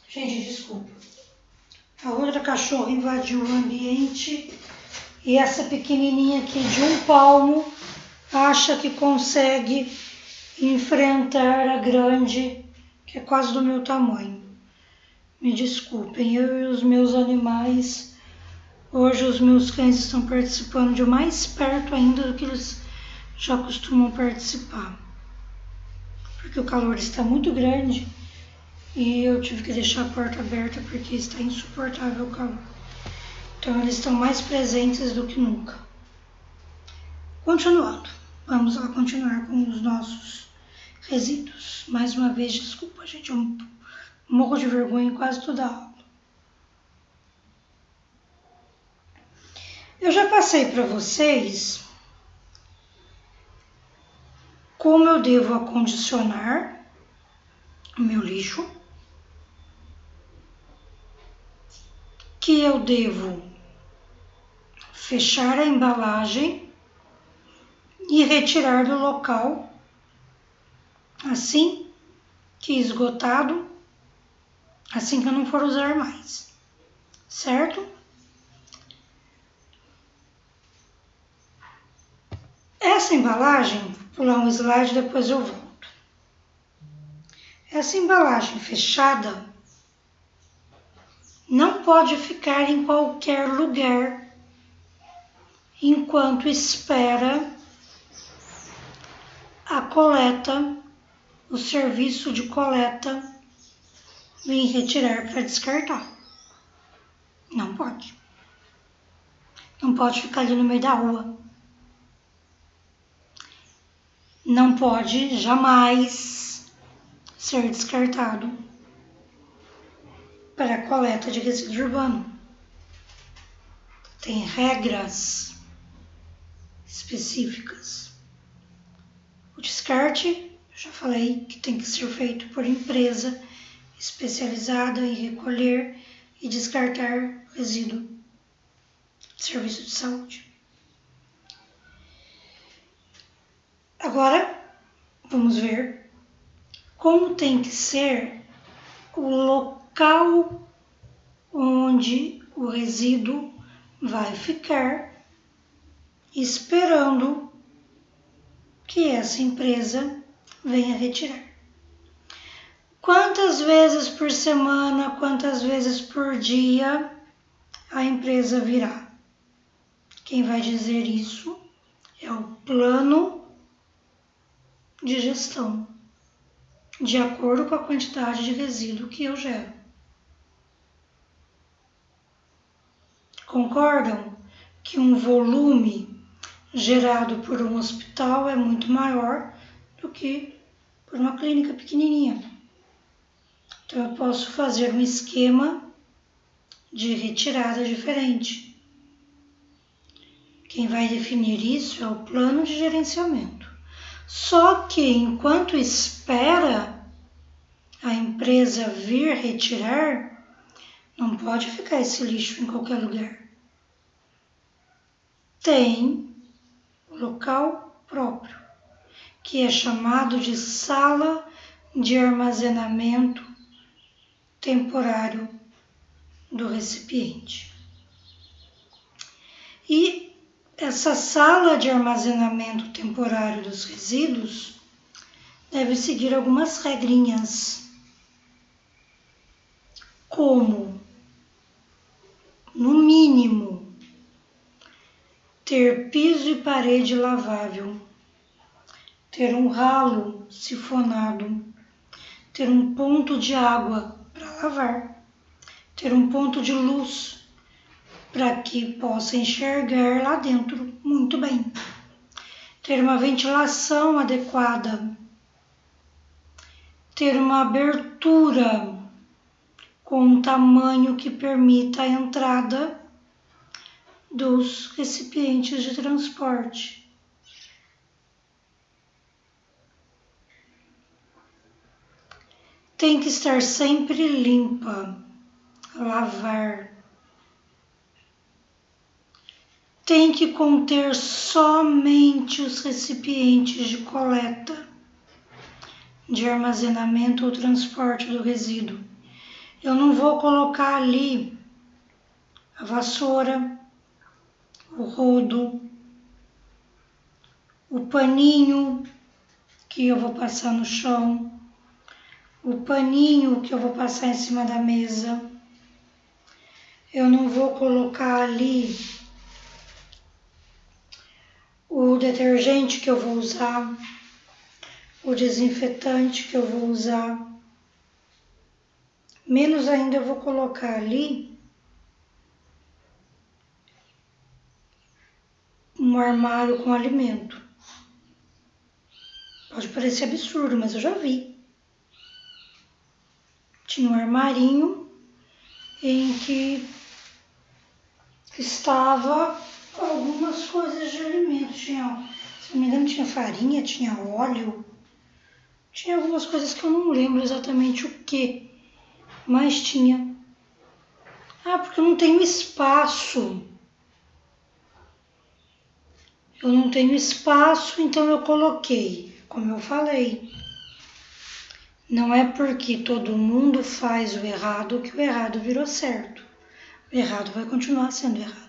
Gente, desculpa. A outra cachorra invadiu o ambiente e essa pequenininha aqui de 1 palmo acha que consegue enfrentar a grande, que é quase do meu tamanho. Me desculpem, eu e os meus animais, Hoje os meus cães estão participando de mais perto ainda do que eles já costumam participar. Porque o calor está muito grande e eu tive que deixar a porta aberta porque está insuportável o calor. Então eles estão mais presentes do que nunca. Continuando, vamos lá continuar com os nossos resíduos. Mais uma vez, desculpa, gente, eu morro de vergonha em quase toda a aula. Eu já passei para vocês como eu devo acondicionar o meu lixo, que eu devo fechar a embalagem e retirar do local assim que esgotado, assim que eu não for usar mais, certo? Essa embalagem, vou pular um slide, depois eu volto. Essa embalagem fechada não pode ficar em qualquer lugar enquanto espera a coleta, o serviço de coleta vir retirar para descartar. Não pode. Não pode ficar ali no meio da rua. Não pode jamais ser descartado para a coleta de resíduo urbano. Tem regras específicas. O descarte, eu já falei que tem que ser feito por empresa especializada em recolher e descartar resíduo de serviço de saúde. Agora, vamos ver como tem que ser o local onde o resíduo vai ficar esperando que essa empresa venha retirar. Quantas vezes por semana, quantas vezes por dia a empresa virá? Quem vai dizer isso é o plano de gestão, de acordo com a quantidade de resíduo que eu gero. Concordam que um volume gerado por um hospital é muito maior do que por uma clínica pequenininha? Então eu posso fazer um esquema de retirada diferente. Quem vai definir isso é o plano de gerenciamento. Só que enquanto espera a empresa vir retirar, não pode ficar esse lixo em qualquer lugar. Tem local próprio, que é chamado de sala de armazenamento temporário do recipiente. E essa sala de armazenamento temporário dos resíduos deve seguir algumas regrinhas, como, no mínimo, ter piso e parede lavável, ter um ralo sifonado, ter um ponto de água para lavar, ter um ponto de luz para que possa enxergar lá dentro muito bem, ter uma ventilação adequada, ter uma abertura com um tamanho que permita a entrada dos recipientes de transporte. Tem que estar sempre limpa, lavar. Tem que conter somente os recipientes de coleta, de armazenamento ou transporte do resíduo. Eu não vou colocar ali a vassoura, o rodo, o paninho que eu vou passar no chão, o paninho que eu vou passar em cima da mesa. eu não vou colocar ali o detergente que eu vou usar, o desinfetante que eu vou usar. Menos ainda eu vou colocar ali um armário com alimento. Pode parecer absurdo, mas eu já vi. Tinha um armarinho em que estava algumas coisas de alimento. Tinha, se não me engano, tinha farinha, tinha óleo, tinha algumas coisas que eu não lembro exatamente o que, mas tinha. Ah, porque eu não tenho espaço. Eu não tenho espaço, então eu coloquei, como eu falei. Não é porque todo mundo faz o errado que o errado virou certo. O errado vai continuar sendo errado.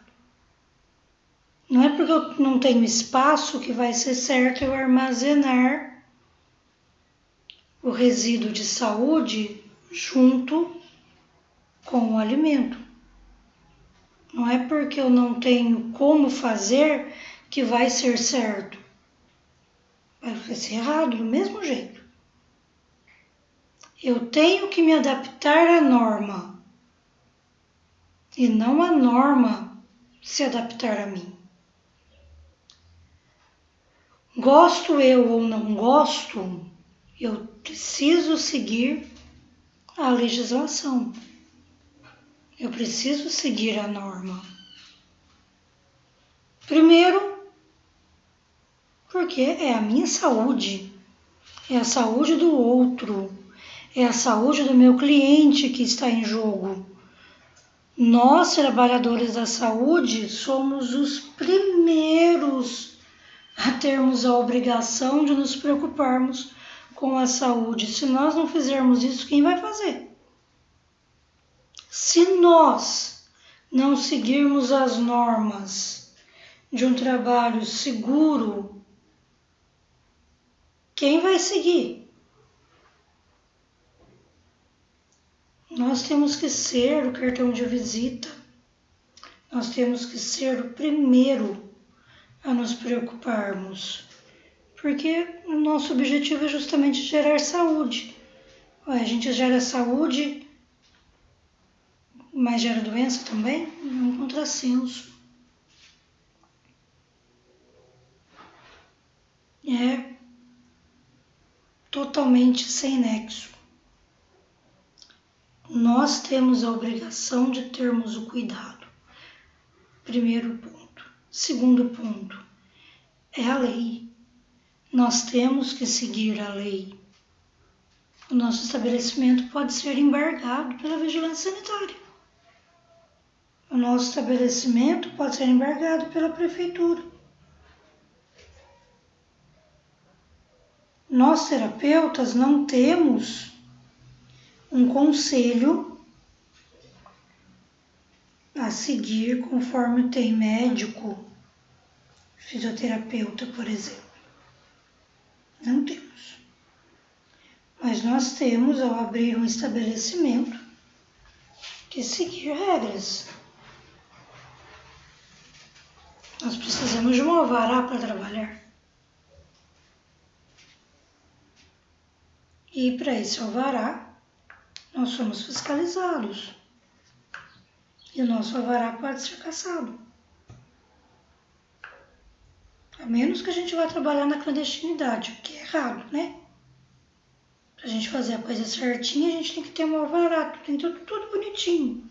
Não é porque eu não tenho espaço que vai ser certo eu armazenar o resíduo de saúde junto com o alimento. Não é porque eu não tenho como fazer que vai ser certo. Vai ser errado do mesmo jeito. Eu tenho que me adaptar à norma e não a norma se adaptar a mim. Gosto eu ou não gosto, eu preciso seguir a legislação. Eu preciso seguir a norma. Primeiro, porque é a minha saúde, é a saúde do outro, é a saúde do meu cliente que está em jogo. Nós, trabalhadores da saúde, somos os primeiros a termos a obrigação de nos preocuparmos com a saúde. Se nós não fizermos isso, quem vai fazer? Se nós não seguirmos as normas de um trabalho seguro, quem vai seguir? Nós temos que ser o cartão de visita. Nós temos que ser o primeiro a nos preocuparmos, porque o nosso objetivo é justamente gerar saúde. A gente gera saúde, mas gera doença também? É um contrassenso. É totalmente sem nexo. Nós temos a obrigação de termos o cuidado. Primeiro ponto. Segundo ponto, é a lei. Nós temos que seguir a lei. O nosso estabelecimento pode ser embargado pela vigilância sanitária. O nosso estabelecimento pode ser embargado pela prefeitura. Nós, terapeutas, não temos um conselho a seguir conforme tem médico, fisioterapeuta, por exemplo. Não temos. Mas nós temos, ao abrir um estabelecimento, que seguir regras. Nós precisamos de um alvará para trabalhar. E para esse alvará, nós somos fiscalizados. E o nosso alvará pode ser cassado. A menos que a gente vá trabalhar na clandestinidade, o que é errado, né? Para a gente fazer a coisa certinha, a gente tem que ter um alvará, tem tudo bonitinho.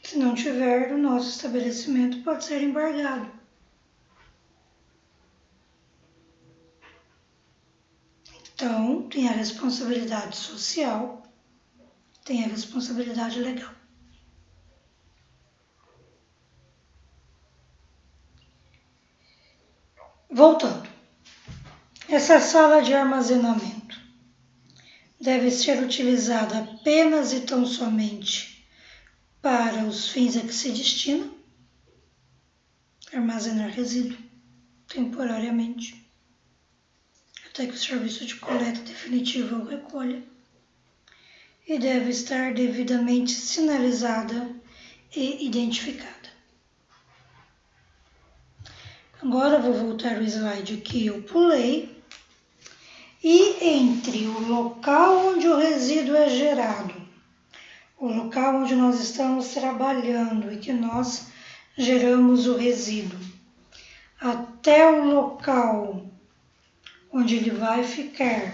Se não tiver, o nosso estabelecimento pode ser embargado. Então, tem a responsabilidade social, tem a responsabilidade legal. Voltando, essa sala de armazenamento deve ser utilizada apenas e tão somente para os fins a que se destina, armazenar resíduo temporariamente, até que o serviço de coleta definitiva o recolha. e deve estar devidamente sinalizada e identificada. Agora eu vou voltar o slide que eu pulei e entre o local onde o resíduo é gerado, o local onde nós estamos trabalhando e que nós geramos o resíduo, até o local onde ele vai ficar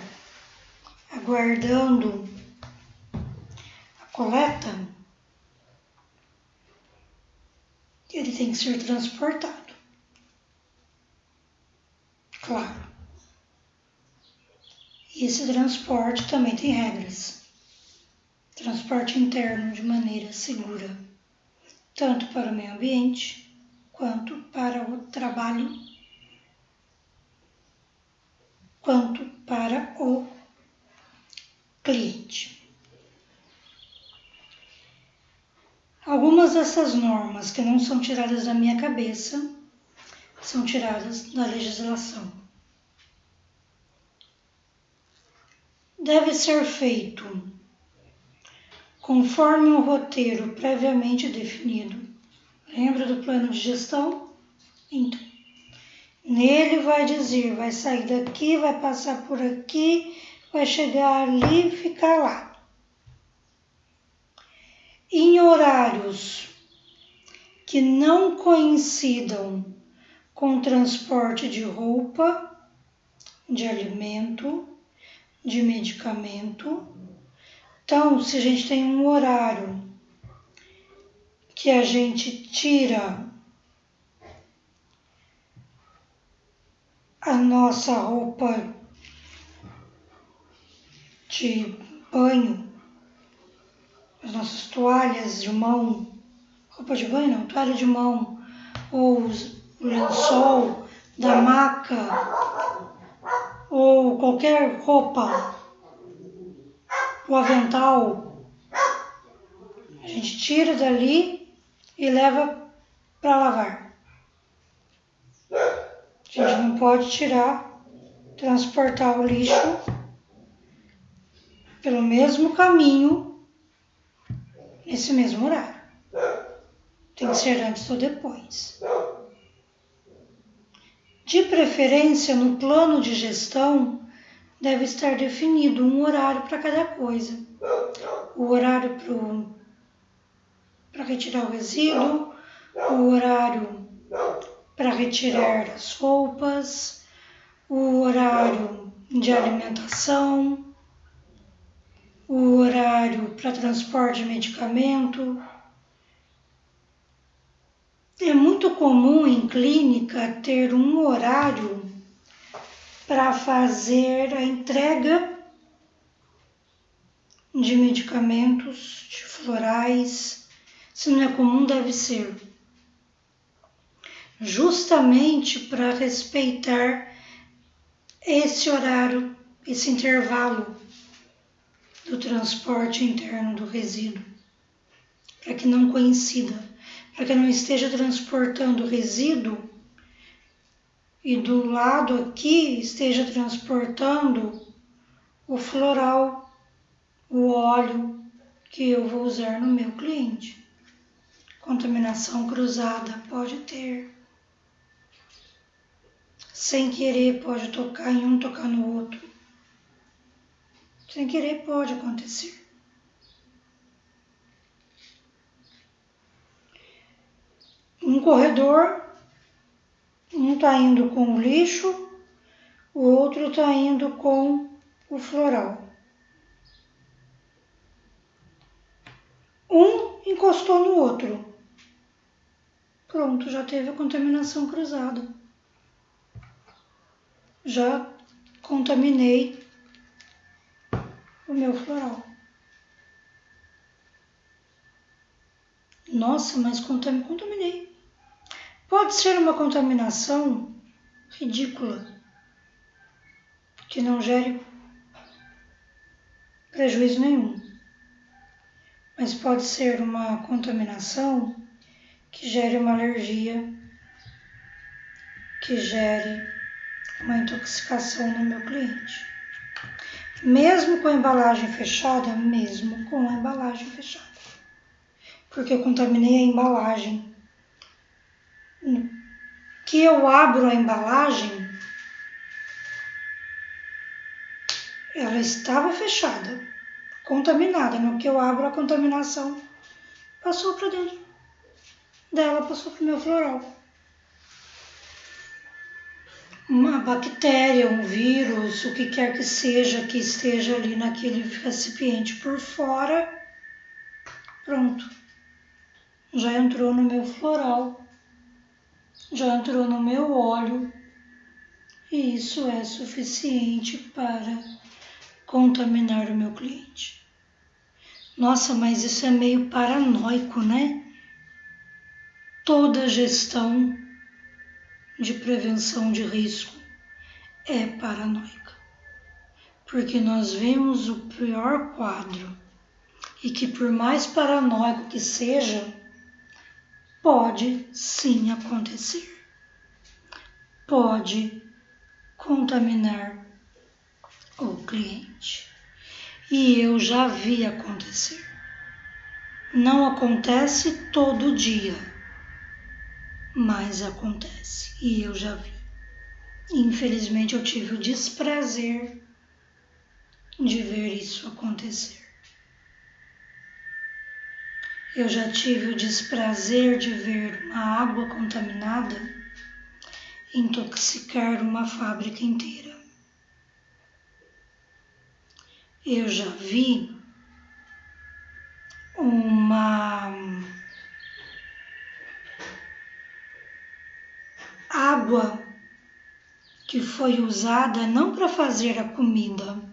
aguardando a coleta, ele tem que ser transportado. Claro. E esse transporte também tem regras. Transporte interno de maneira segura, tanto para o meio ambiente quanto para o trabalho, quanto para o cliente. Algumas dessas normas que não são tiradas da minha cabeça são tiradas da legislação. Deve ser feito conforme um roteiro previamente definido. Lembra do plano de gestão? Então, nele vai dizer, vai sair daqui, vai passar por aqui, vai chegar ali e ficar lá. Em horários que não coincidam com transporte de roupa, de alimento, de medicamento. Então, se a gente tem um horário que a gente tira a nossa roupa de banho, as nossas toalhas de mão, roupa de banho não, toalha de mão, ou o lençol da maca, ou qualquer roupa, o avental, a gente tira dali e leva para lavar. A gente não pode tirar, transportar o lixo pelo mesmo caminho, nesse mesmo horário. Tem que ser antes ou depois. De preferência, no plano de gestão, deve estar definido um horário para cada coisa. O horário para retirar o resíduo, o horário para retirar as roupas, o horário de alimentação, o horário para transporte de medicamento. É muito comum em clínica ter um horário para fazer a entrega de medicamentos, de florais. Se não é comum, deve ser. Justamente para respeitar esse horário, esse intervalo do transporte interno do resíduo, para que não coincida, para que não esteja transportando resíduo e do lado aqui esteja transportando o floral, o óleo que eu vou usar no meu cliente. Contaminação cruzada pode ter. Sem querer pode tocar em um, tocar no outro. Sem querer pode acontecer. Um corredor, um está indo com o lixo, o outro está indo com o floral. Um encostou no outro. Pronto, já teve a contaminação cruzada. Já contaminei o meu floral. Nossa, mas contaminei. Pode ser uma contaminação ridícula, que não gere prejuízo nenhum. Mas pode ser uma contaminação que gere uma alergia, que gere uma intoxicação no meu cliente. Mesmo com a embalagem fechada, mesmo com a embalagem fechada. Porque eu contaminei a embalagem. Que eu abro a embalagem, ela estava fechada, contaminada. No que eu abro, a contaminação passou para dentro dela, passou para o meu floral. Uma bactéria, um vírus, o que quer que seja que esteja ali naquele recipiente por fora, pronto. Já entrou no meu floral, já entrou no meu óleo e isso é suficiente para contaminar o meu cliente. Nossa, mas isso é meio paranoico, né? Toda gestão de prevenção de risco é paranoica, porque nós vemos o pior quadro e que por mais paranoico que seja, pode sim acontecer. Pode contaminar o cliente. E eu já vi acontecer. Não acontece todo dia, mas acontece. E eu já vi. Infelizmente eu tive o desprazer de ver isso acontecer. Eu já tive o desprazer de ver uma água contaminada intoxicar uma fábrica inteira. Eu já vi uma água que foi usada não para fazer a comida,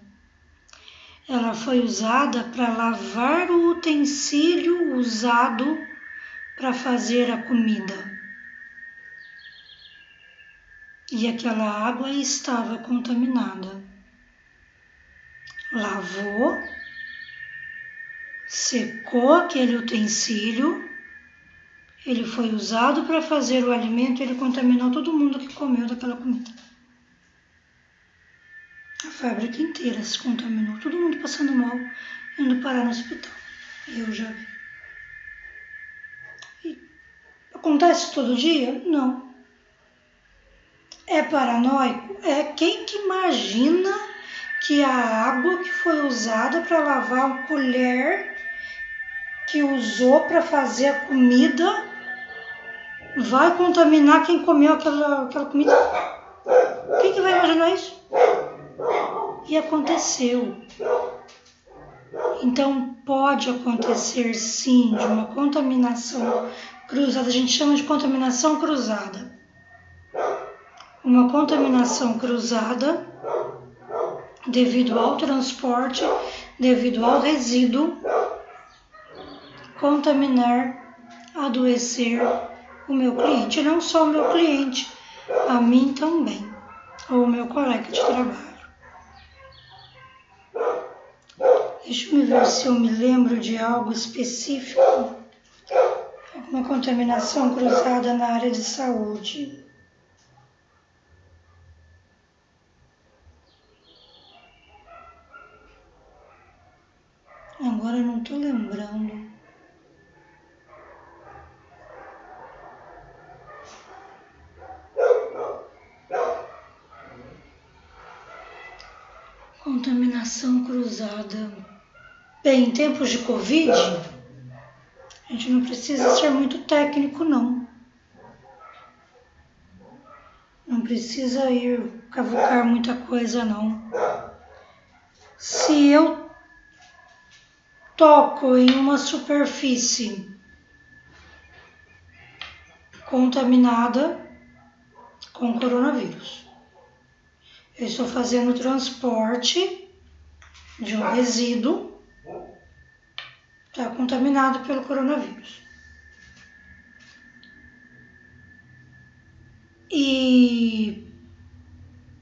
ela foi usada para lavar o utensílio usado para fazer a comida. E aquela água estava contaminada. Lavou, secou aquele utensílio, ele foi usado para fazer o alimento, ele contaminou todo mundo que comeu daquela comida. A fábrica inteira se contaminou, todo mundo passando mal, indo parar no hospital. Eu já vi. E acontece todo dia? Não. É paranoico? É quem que imagina que a água que foi usada para lavar o colher que usou para fazer a comida vai contaminar quem comeu aquela comida? Quem que vai imaginar isso? E aconteceu. Então pode acontecer sim de uma contaminação cruzada, a gente chama de contaminação cruzada. Uma contaminação cruzada devido ao transporte, devido ao resíduo, contaminar, adoecer o meu cliente. E não só o meu cliente, a mim também, ou o meu colega de trabalho. Deixa eu ver se eu me lembro de algo específico. Alguma contaminação cruzada na área de saúde. Agora eu não estou lembrando. Contaminação cruzada. Bem, em tempos de Covid, a gente não precisa ser muito técnico, não. Não precisa ir cavucar muita coisa, não. Se eu toco em uma superfície contaminada com coronavírus, eu estou fazendo o transporte de um resíduo que está contaminado pelo coronavírus. E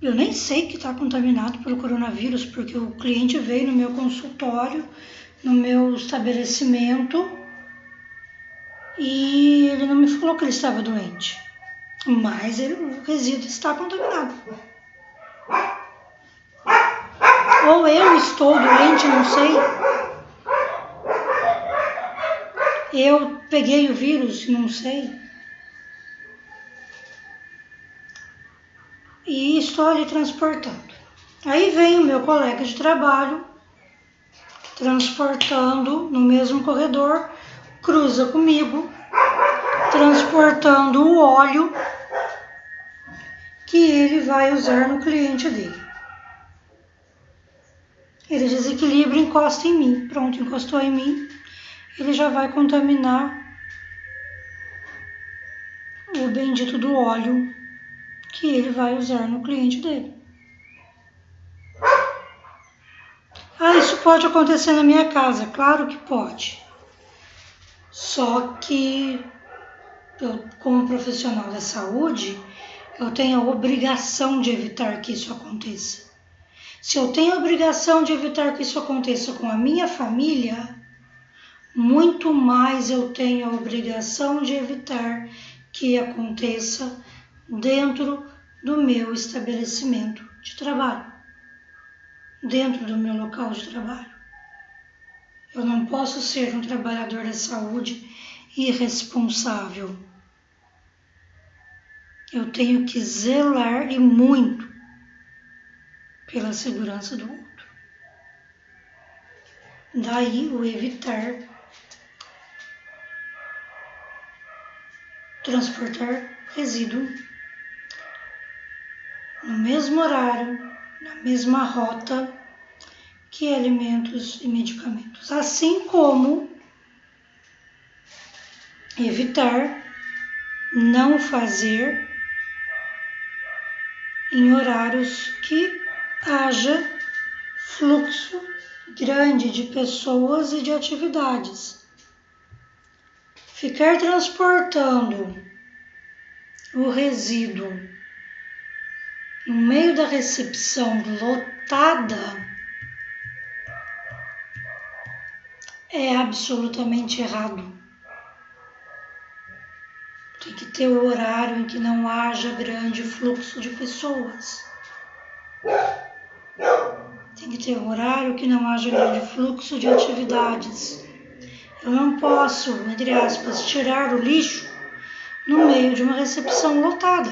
eu nem sei que está contaminado pelo coronavírus, porque o cliente veio no meu consultório, no meu estabelecimento, e ele não me falou que ele estava doente, mas o resíduo está contaminado. Ou eu estou doente, não sei. Eu peguei o vírus, não sei. E estou ali transportando. Aí vem o meu colega de trabalho, transportando no mesmo corredor, cruza comigo, transportando o óleo que ele vai usar no cliente dele. Ele desequilibra e encosta em mim. Pronto, encostou em mim, ele já vai contaminar o bendito do óleo que ele vai usar no cliente dele. Ah, isso pode acontecer na minha casa? Claro que pode. Só que eu, como profissional da saúde, eu tenho a obrigação de evitar que isso aconteça. Se eu tenho a obrigação de evitar que isso aconteça com a minha família, muito mais eu tenho a obrigação de evitar que aconteça dentro do meu estabelecimento de trabalho, dentro do meu local de trabalho. Eu não posso ser um trabalhador da saúde irresponsável. Eu tenho que zelar e muito pela segurança do outro. Daí o evitar transportar resíduo no mesmo horário, na mesma rota que alimentos e medicamentos. Assim como evitar não fazer em horários que haja fluxo grande de pessoas e de atividades. Ficar transportando o resíduo no meio da recepção lotada é absolutamente errado. Tem que ter o horário em que não haja grande fluxo de pessoas. Tem que ter um horário que não haja grande fluxo de atividades. Eu não posso, entre aspas, tirar o lixo no meio de uma recepção lotada.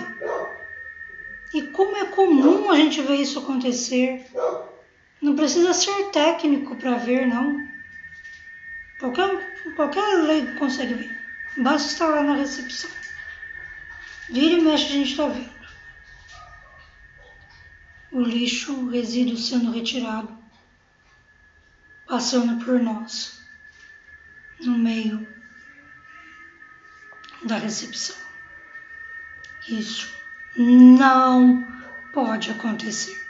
E como é comum a gente ver isso acontecer, não precisa ser técnico para ver, não. Qualquer leigo consegue ver. Basta estar lá na recepção. Vira e mexe, a gente está vendo. O lixo, o resíduo sendo retirado, passando por nós, no meio da recepção. Isso não pode acontecer.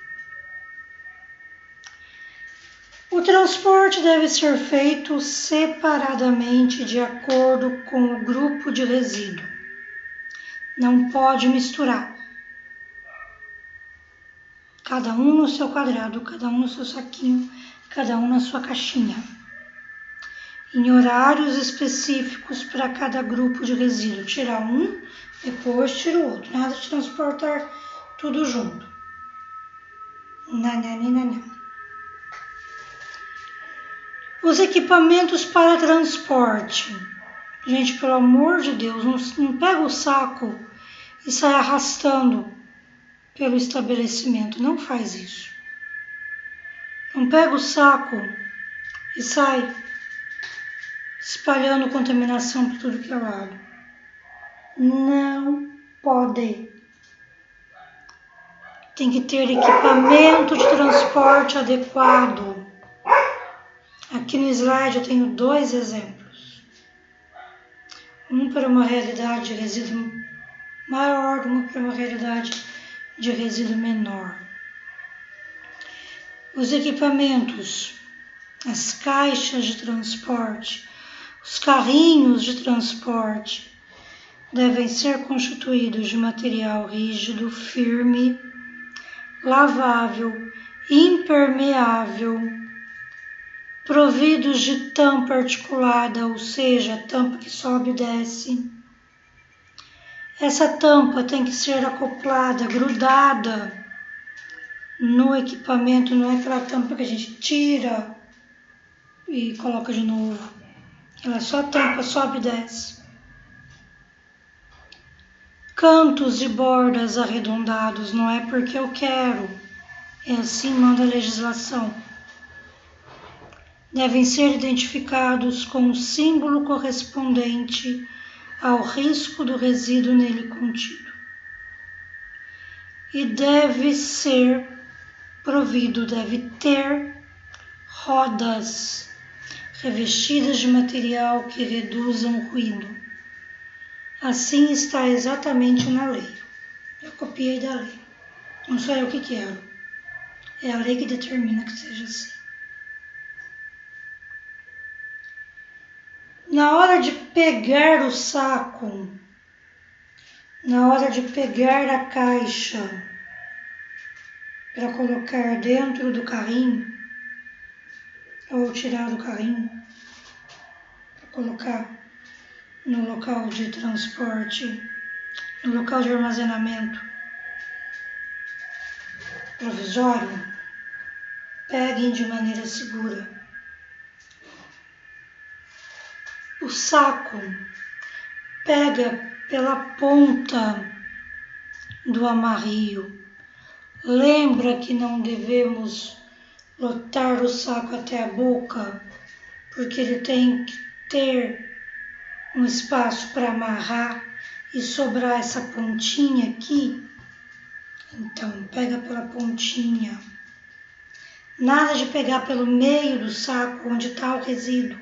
O transporte deve ser feito separadamente de acordo com o grupo de resíduo. Não pode misturar. Cada um no seu quadrado, cada um no seu saquinho, cada um na sua caixinha. Em horários específicos para cada grupo de resíduo. Tirar um, depois tira o outro. Nada de transportar tudo junto. Não. Os equipamentos para transporte. Gente, pelo amor de Deus, não pega o saco e sai arrastando pelo estabelecimento. Não faz isso. Não pega o saco e sai espalhando contaminação por tudo que é lado. Não pode. Tem que ter equipamento de transporte adequado. Aqui no slide eu tenho 2 exemplos. Um para uma realidade de resíduo maior, um para uma realidade de resíduo menor. Os equipamentos, as caixas de transporte, os carrinhos de transporte devem ser constituídos de material rígido, firme, lavável, impermeável, providos de tampa articulada, ou seja, tampa que sobe e desce. Essa tampa tem que ser acoplada, grudada no equipamento, não é aquela tampa que a gente tira e coloca de novo. Ela só tampa, sobe e desce. Cantos e bordas arredondados, não é porque eu quero, é assim manda a legislação. Devem ser identificados com o símbolo correspondente ao risco do resíduo nele contido. E deve ter rodas revestidas de material que reduzam o ruído. Assim está exatamente na lei. Eu copiei da lei. Não sou eu que quero. É a lei que determina que seja assim. Na hora de pegar o saco, na hora de pegar a caixa para colocar dentro do carrinho, ou tirar do carrinho, para colocar no local de transporte, no local de armazenamento provisório, peguem de maneira segura. O saco pega pela ponta do amarrio. Lembra que não devemos lotar o saco até a boca, porque ele tem que ter um espaço para amarrar e sobrar essa pontinha aqui. Então, pega pela pontinha. Nada de pegar pelo meio do saco, onde está o resíduo.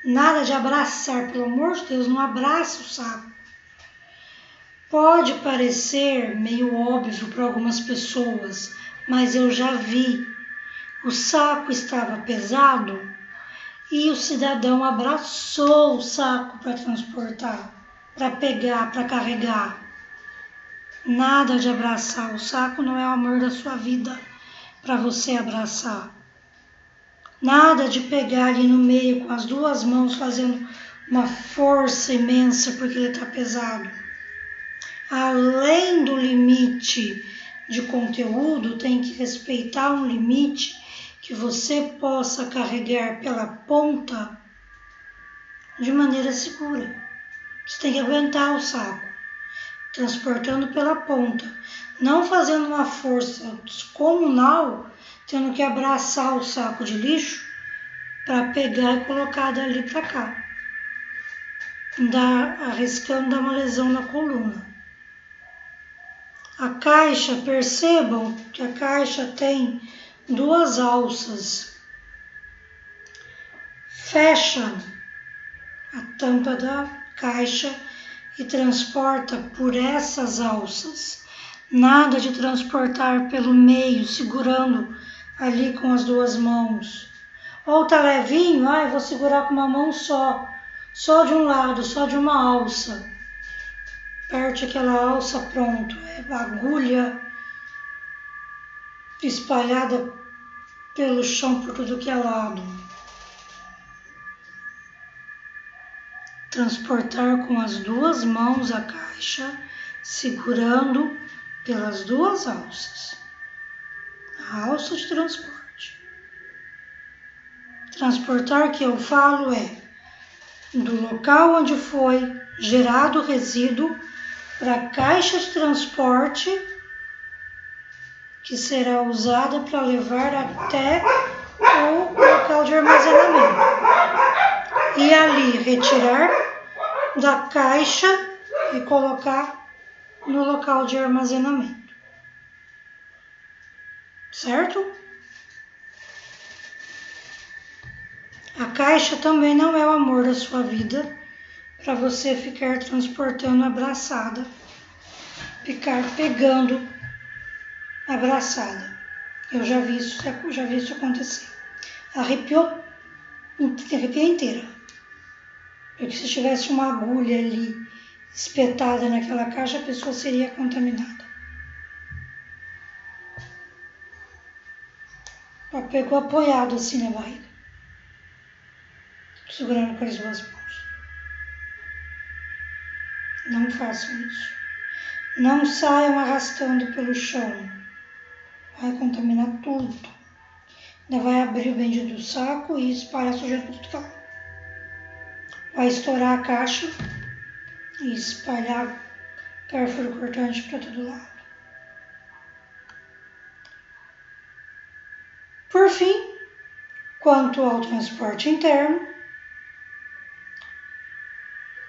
Nada de abraçar, pelo amor de Deus, não abraça o saco. Pode parecer meio óbvio para algumas pessoas, mas eu já vi. O saco estava pesado e o cidadão abraçou o saco para transportar, para pegar, para carregar. Nada de abraçar. O saco não é o amor da sua vida para você abraçar. Nada de pegar ali no meio com as duas mãos fazendo uma força imensa porque ele está pesado. Além do limite de conteúdo, tem que respeitar um limite que você possa carregar pela ponta de maneira segura. Você tem que aguentar o saco, transportando pela ponta, não fazendo uma força descomunal, tendo que abraçar o saco de lixo para pegar e colocar dali para cá, arriscando dar uma lesão na coluna. A caixa, percebam que a caixa tem duas alças. Fecha a tampa da caixa e transporta por essas alças. Nada de transportar pelo meio, segurando ali com as duas mãos. Ou tá levinho, eu vou segurar com uma mão só de um lado, só de uma alça. Aperte aquela alça, pronto. É agulha espalhada pelo chão por tudo que é lado. Transportar com as duas mãos a caixa, segurando pelas duas alças. A alça de transporte. Transportar que eu falo é do local onde foi gerado o resíduo para a caixa de transporte que será usada para levar até o local de armazenamento. E ali retirar da caixa e colocar no local de armazenamento. Certo? A caixa também não é o amor da sua vida para você ficar transportando abraçada, ficar pegando abraçada. Eu já vi isso acontecer. Arrepiei inteira. Porque se tivesse uma agulha ali espetada naquela caixa, a pessoa seria contaminada. Ela pegou apoiado assim na barriga, segurando com as duas mãos. Não façam isso. Não saiam arrastando pelo chão. vai contaminar tudo. Ainda vai abrir o bendito do saco e espalhar sujeira para tudo que é. Vai estourar a caixa e espalhar cárforo cortante para todo lado. Por fim, quanto ao transporte interno,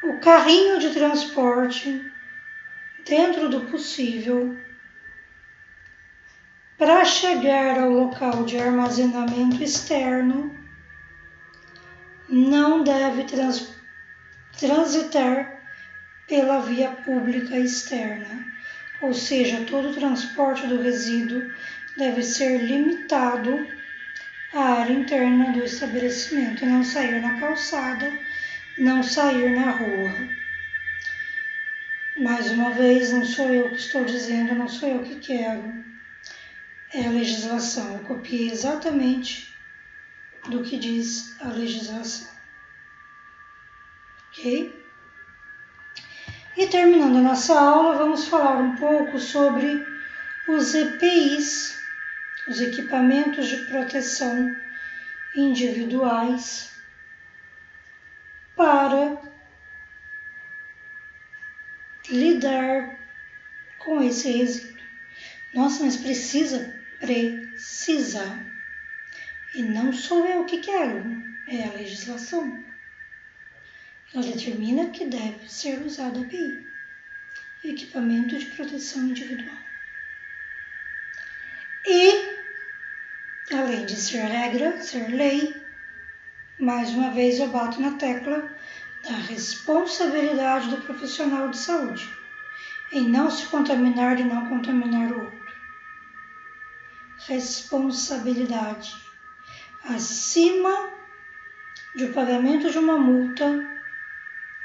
o carrinho de transporte, dentro do possível, para chegar ao local de armazenamento externo, não deve transitar pela via pública externa, ou seja, todo o transporte do resíduo deve ser limitado à área interna do estabelecimento e não sair na calçada, não sair na rua. Mais uma vez, não sou eu que estou dizendo, não sou eu que quero. É a legislação. Eu copiei exatamente do que diz a legislação. Ok? E terminando a nossa aula, vamos falar um pouco sobre os EPIs, os equipamentos de proteção individuais, para lidar com esse resíduo. Nossa, mas precisa. E não sou eu que quero, é a legislação. Ela determina que deve ser usado EPI, equipamento de proteção individual. E, além de ser regra, ser lei, mais uma vez eu bato na tecla da responsabilidade do profissional de saúde em não se contaminar e não contaminar o outro. Responsabilidade. Acima do pagamento de uma multa,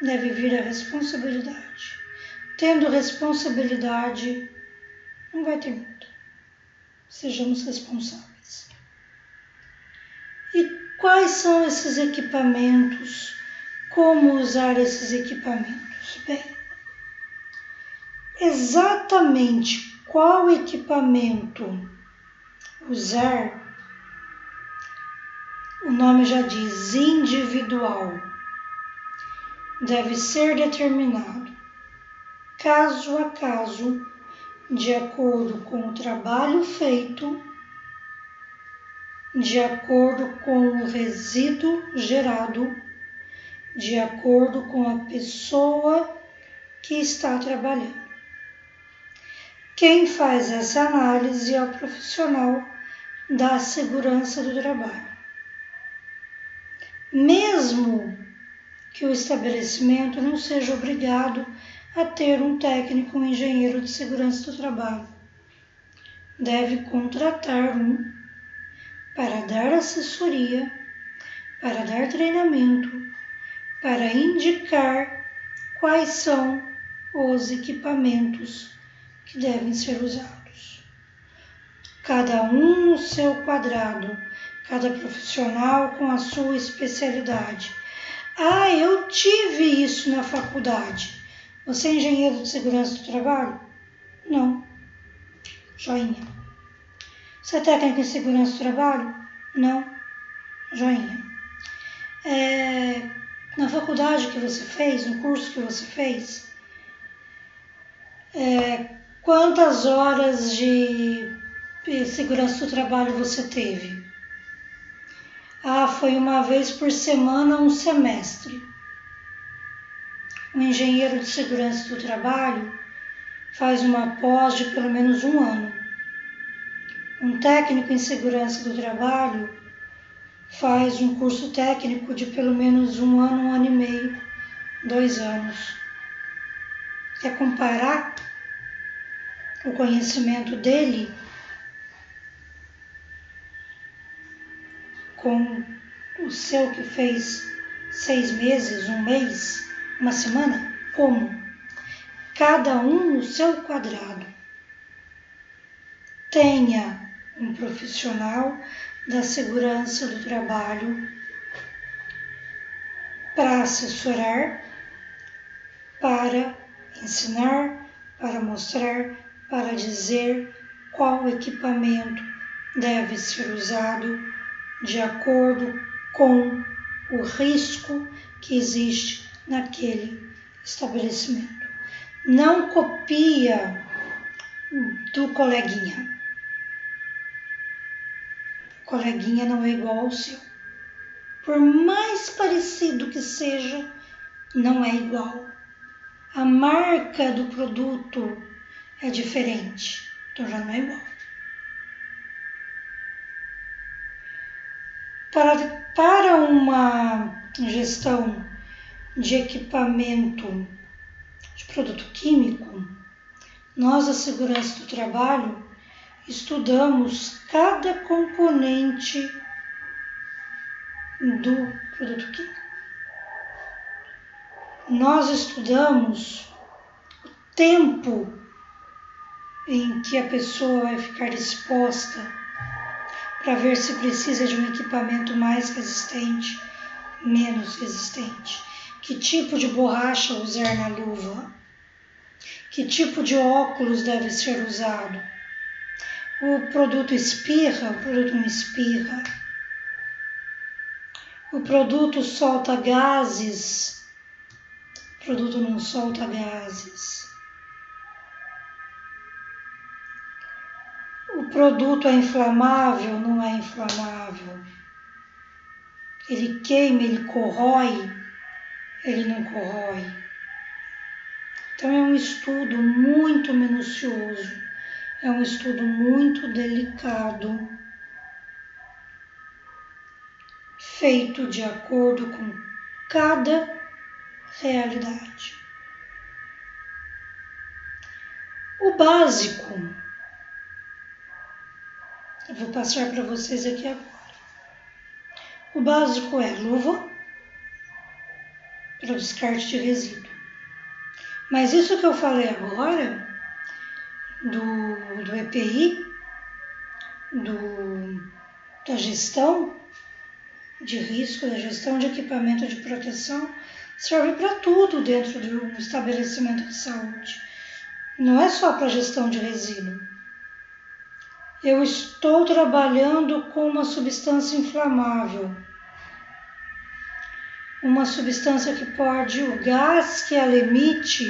deve vir a responsabilidade. Tendo responsabilidade, não vai ter multa. Sejamos responsáveis. E quais são esses equipamentos? Como usar esses equipamentos? Bem, exatamente qual equipamento usar, o nome já diz, individual, deve ser determinado caso a caso, de acordo com o trabalho feito, de acordo com o resíduo gerado, de acordo com a pessoa que está trabalhando. Quem faz essa análise é o profissional da segurança do trabalho. Mesmo que o estabelecimento não seja obrigado a ter um técnico, um engenheiro de segurança do trabalho, deve contratar um para dar assessoria, para dar treinamento, para indicar quais são os equipamentos que devem ser usados. Cada um no seu quadrado, cada profissional com a sua especialidade. Ah, eu tive isso na faculdade. Você é engenheiro de segurança do trabalho? Não. Joinha. Você é técnico em segurança do trabalho? Não. Joinha. Na faculdade que você fez, no curso que você fez, quantas horas de segurança do trabalho você teve? Ah, foi uma vez por semana, um semestre. Um engenheiro de segurança do trabalho faz uma pós de pelo menos 1 ano. Um técnico em segurança do trabalho faz um curso técnico de pelo menos 1 ano, 1 ano e meio, 2 anos. Quer comparar o conhecimento dele com o seu que fez 6 meses, 1 mês, 1 semana? Como? Cada um no seu quadrado. Tenha um profissional da segurança do trabalho para assessorar, para ensinar, para mostrar, para dizer qual equipamento deve ser usado de acordo com o risco que existe naquele estabelecimento. Não copia do coleguinha. O coleguinha não é igual ao seu. Por mais parecido que seja, não é igual. A marca do produto é diferente, então já não é igual. Para uma gestão de equipamento de produto químico, nós da segurança do trabalho estudamos cada componente do produto químico. Nós estudamos o tempo em que a pessoa vai ficar exposta para ver se precisa de um equipamento mais resistente, menos resistente. Que tipo de borracha usar na luva? Que tipo de óculos deve ser usado? O produto espirra, o produto não espirra. O produto solta gases, o produto não solta gases. O produto é inflamável, não é inflamável. Ele queima, ele corrói, ele não corrói. Então é um estudo muito minucioso, é um estudo muito delicado, feito de acordo com cada realidade. O básico, eu vou passar para vocês aqui agora. O básico é luva para descarte de resíduo. Mas isso que eu falei agora, do EPI, da gestão de risco, da gestão de equipamento de proteção, serve para tudo dentro de um estabelecimento de saúde. Não é só para gestão de resíduo. Eu estou trabalhando com uma substância inflamável. Uma substância que pode, o gás que ela emite,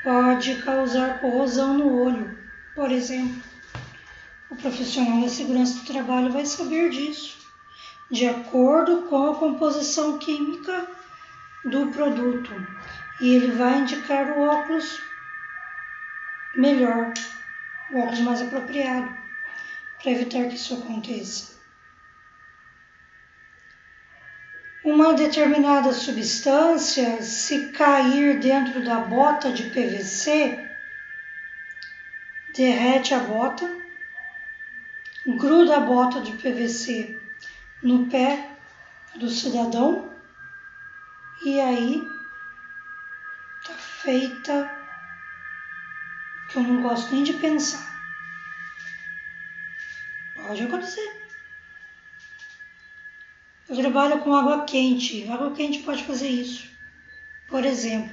pode causar corrosão no olho, por exemplo. O profissional da segurança do trabalho vai saber disso, de acordo com a composição química do produto. E ele vai indicar o óculos melhor, o óculos mais apropriado, para evitar que isso aconteça. Uma determinada substância, se cair dentro da bota de PVC, derrete a bota, gruda a bota de PVC no pé do cidadão e aí tá feita, que eu não gosto nem de pensar. Pode acontecer. Eu trabalho com água quente. Água quente pode fazer isso. Por exemplo,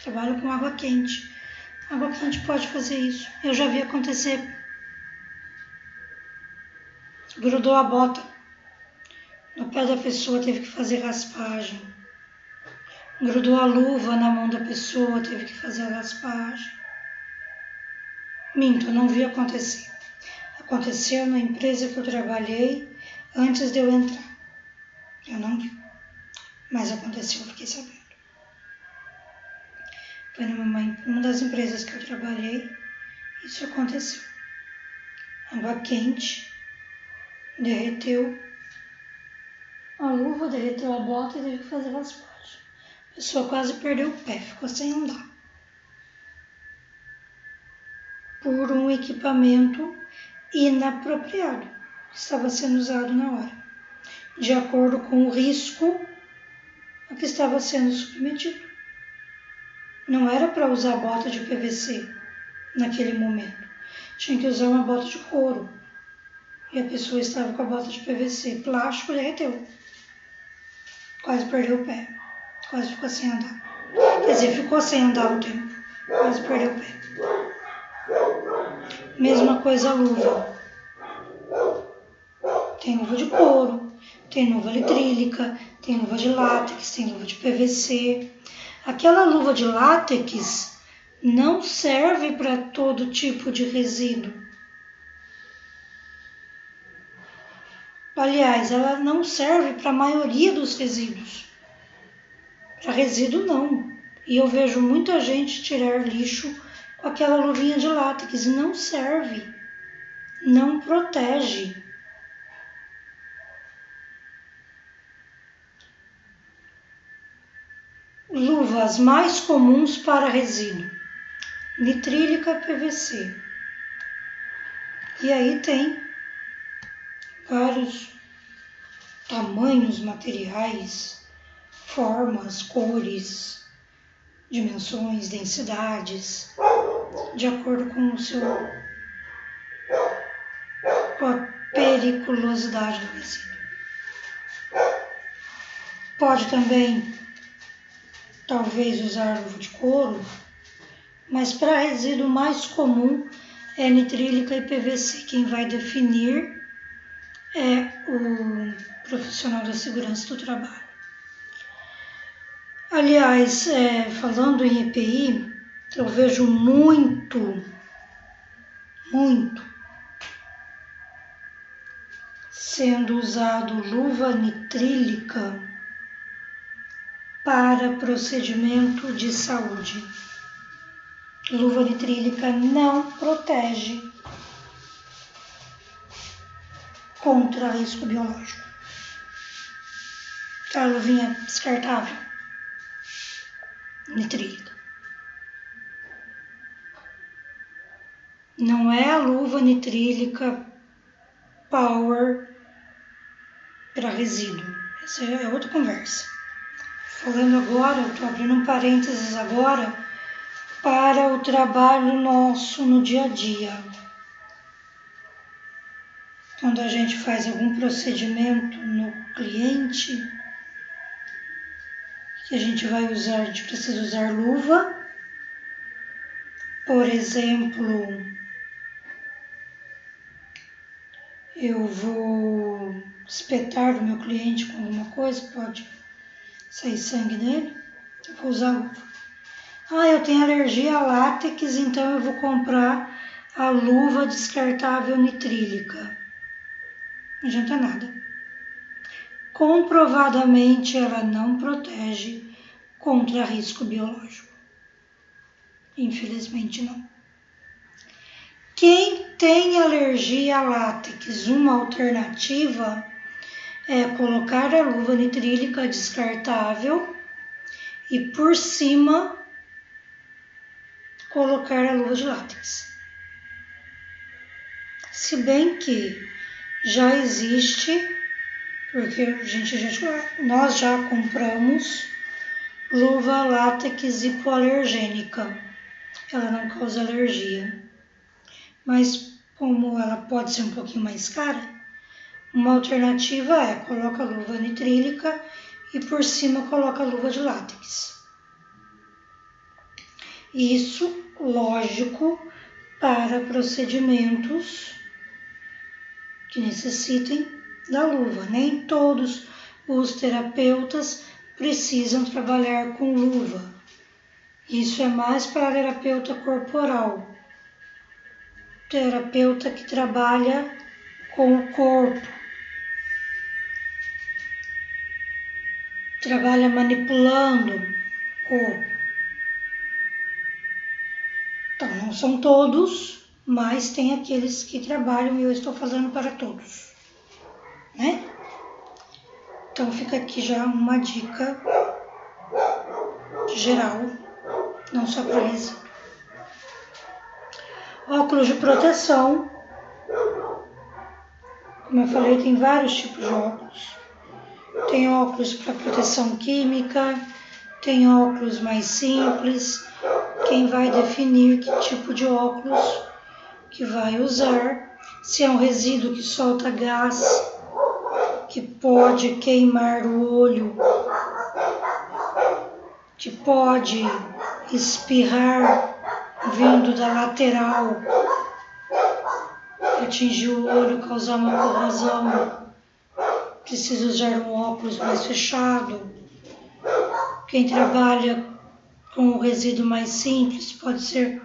trabalho com água quente. Água quente pode fazer isso. Eu já vi acontecer. Grudou a bota no pé da pessoa, teve que fazer raspagem. Grudou a luva na mão da pessoa, teve que fazer a raspagem. Minto, eu não vi acontecer. Aconteceu na empresa que eu trabalhei antes de eu entrar. Eu não vi, mas aconteceu, eu fiquei sabendo. Foi numa das empresas que eu trabalhei, isso aconteceu. Água quente, derreteu a luva, derreteu a bota e teve que fazer raspagem. A pessoa quase perdeu o pé, ficou sem andar. Por um equipamento inapropriado que estava sendo usado na hora, de acordo com o risco a que estava sendo submetido. Não era para usar bota de PVC naquele momento. Tinha que usar uma bota de couro. E a pessoa estava com a bota de PVC. Plástico, derreteu. Quase perdeu o pé. Quase ficou sem andar. Quer dizer, ficou sem andar um tempo. Quase perdeu o pé. Mesma coisa a luva. Tem luva de couro, tem luva nitrílica, tem luva de látex, tem luva de PVC. Aquela luva de látex não serve para todo tipo de resíduo. Aliás, ela não serve para a maioria dos resíduos. Para resíduo, não. E eu vejo muita gente tirar lixo com aquela luvinha de látex. Não serve. Não protege. Luvas mais comuns para resíduo: nitrílica, PVC. E aí tem vários tamanhos, materiais, formas, cores, dimensões, densidades, de acordo com com a periculosidade do resíduo. Pode também, talvez, usar luva de couro, mas para resíduo mais comum é nitrílica e PVC. Quem vai definir é o profissional da segurança do trabalho. Aliás, falando em EPI, eu vejo muito sendo usado luva nitrílica para procedimento de saúde. Luva nitrílica não protege contra risco biológico. A luvinha descartável, nitrílica. Não é a luva nitrílica Power para resíduo. Essa é outra conversa. Falando agora, eu estou abrindo um parênteses agora para o trabalho nosso no dia a dia. Quando a gente faz algum procedimento no cliente, que a gente precisa usar luva. Por exemplo, eu vou espetar do meu cliente com alguma coisa, pode sair sangue nele, eu vou usar luva. Eu tenho alergia a látex, então eu vou comprar a luva descartável nitrílica. Não adianta nada. Comprovadamente, ela não protege contra risco biológico. Infelizmente, não. Quem tem alergia a látex, uma alternativa é colocar a luva nitrílica descartável e por cima colocar a luva de látex. Se bem que já existe, porque nós já compramos luva látex hipoalergênica. Ela não causa alergia, mas como ela pode ser um pouquinho mais cara, uma alternativa é coloca a luva nitrílica e por cima coloca a luva de látex. Isso, lógico, para procedimentos que necessitem da luva. Nem todos os terapeutas precisam trabalhar com luva. Isso é mais para terapeuta corporal, terapeuta que trabalha com o corpo, trabalha manipulando o corpo. Então, não são todos, mas tem aqueles que trabalham e eu estou falando para todos, né? Então, fica aqui já uma dica geral, não só para resíduo. Óculos de proteção. Como eu falei, tem vários tipos de óculos. Tem óculos para proteção química, tem óculos mais simples. Quem vai definir que tipo de óculos que vai usar, se é um resíduo que solta gás, que pode queimar o olho, que pode espirrar vindo da lateral atingir o olho, causar uma corrosão, precisa usar um óculos mais fechado. Quem trabalha com o resíduo mais simples pode ser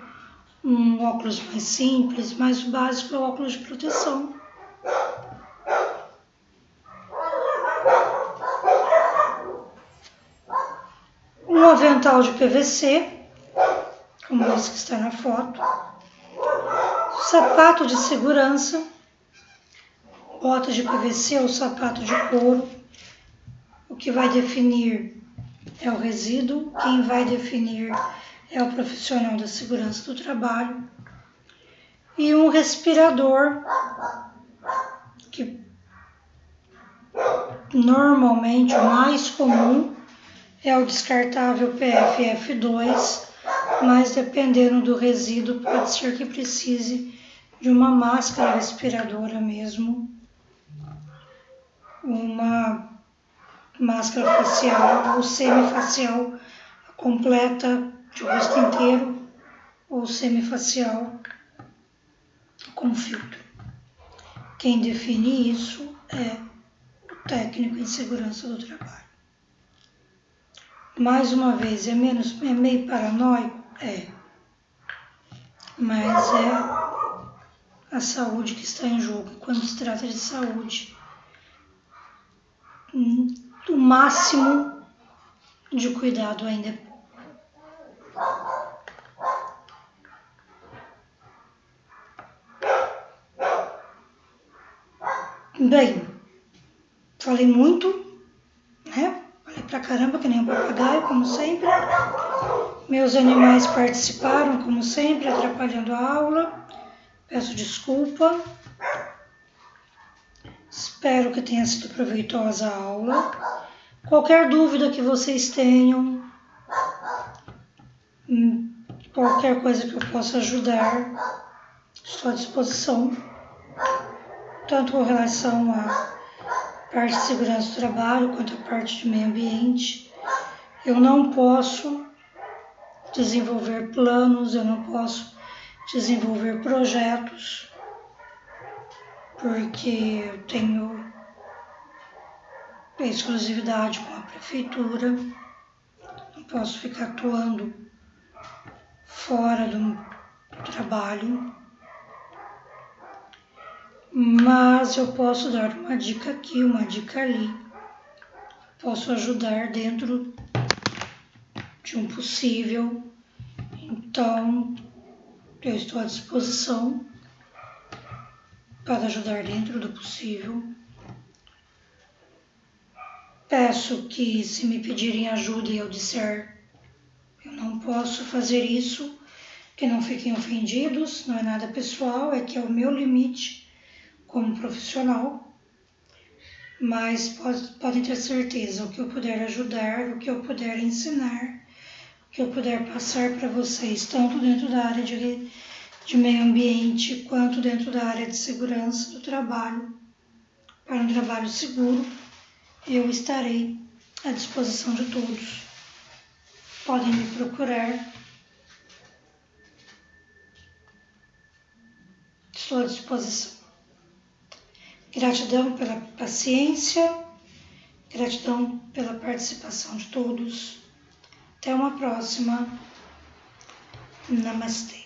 um óculos mais simples, mas o básico é o óculos de proteção. Um avental de PVC, como esse que está na foto. Sapato de segurança, bota de PVC ou sapato de couro. O que vai definir é o resíduo, quem vai definir é o profissional da segurança do trabalho. E um respirador, que normalmente o mais comum é o descartável PFF2, mas dependendo do resíduo pode ser que precise de uma máscara respiradora mesmo, uma máscara facial ou semifacial completa de rosto inteiro ou semifacial com filtro. Quem define isso é o técnico em segurança do trabalho. Mais uma vez, é meio paranoico? É. Mas é a saúde que está em jogo. Quando se trata de saúde, o máximo de cuidado ainda é pouco. Bem, falei muito, né? Falei pra caramba, que nem um papagaio, como sempre. Meus animais participaram, como sempre, atrapalhando a aula. Peço desculpa. Espero que tenha sido proveitosa a aula. Qualquer dúvida que vocês tenham, qualquer coisa que eu possa ajudar, estou à disposição. Tanto com relação à parte de segurança do trabalho, quanto à parte de meio ambiente. Eu não posso desenvolver planos, eu não posso desenvolver projetos, porque eu tenho exclusividade com a prefeitura, não posso ficar atuando fora do trabalho, mas eu posso dar uma dica aqui, uma dica ali, posso ajudar dentro de um possível. Então, eu estou à disposição para ajudar dentro do possível. Peço que, se me pedirem ajuda e eu disser eu não posso fazer isso, que não fiquem ofendidos, não é nada pessoal, é que é o meu limite como profissional. Mas podem ter certeza, o que eu puder ajudar, o que eu puder ensinar, o que eu puder passar para vocês, tanto dentro da área de meio ambiente, quanto dentro da área de segurança do trabalho, para um trabalho seguro, eu estarei à disposição de todos. Podem me procurar. Estou à disposição. Gratidão pela paciência, gratidão pela participação de todos. Até uma próxima. Namastê.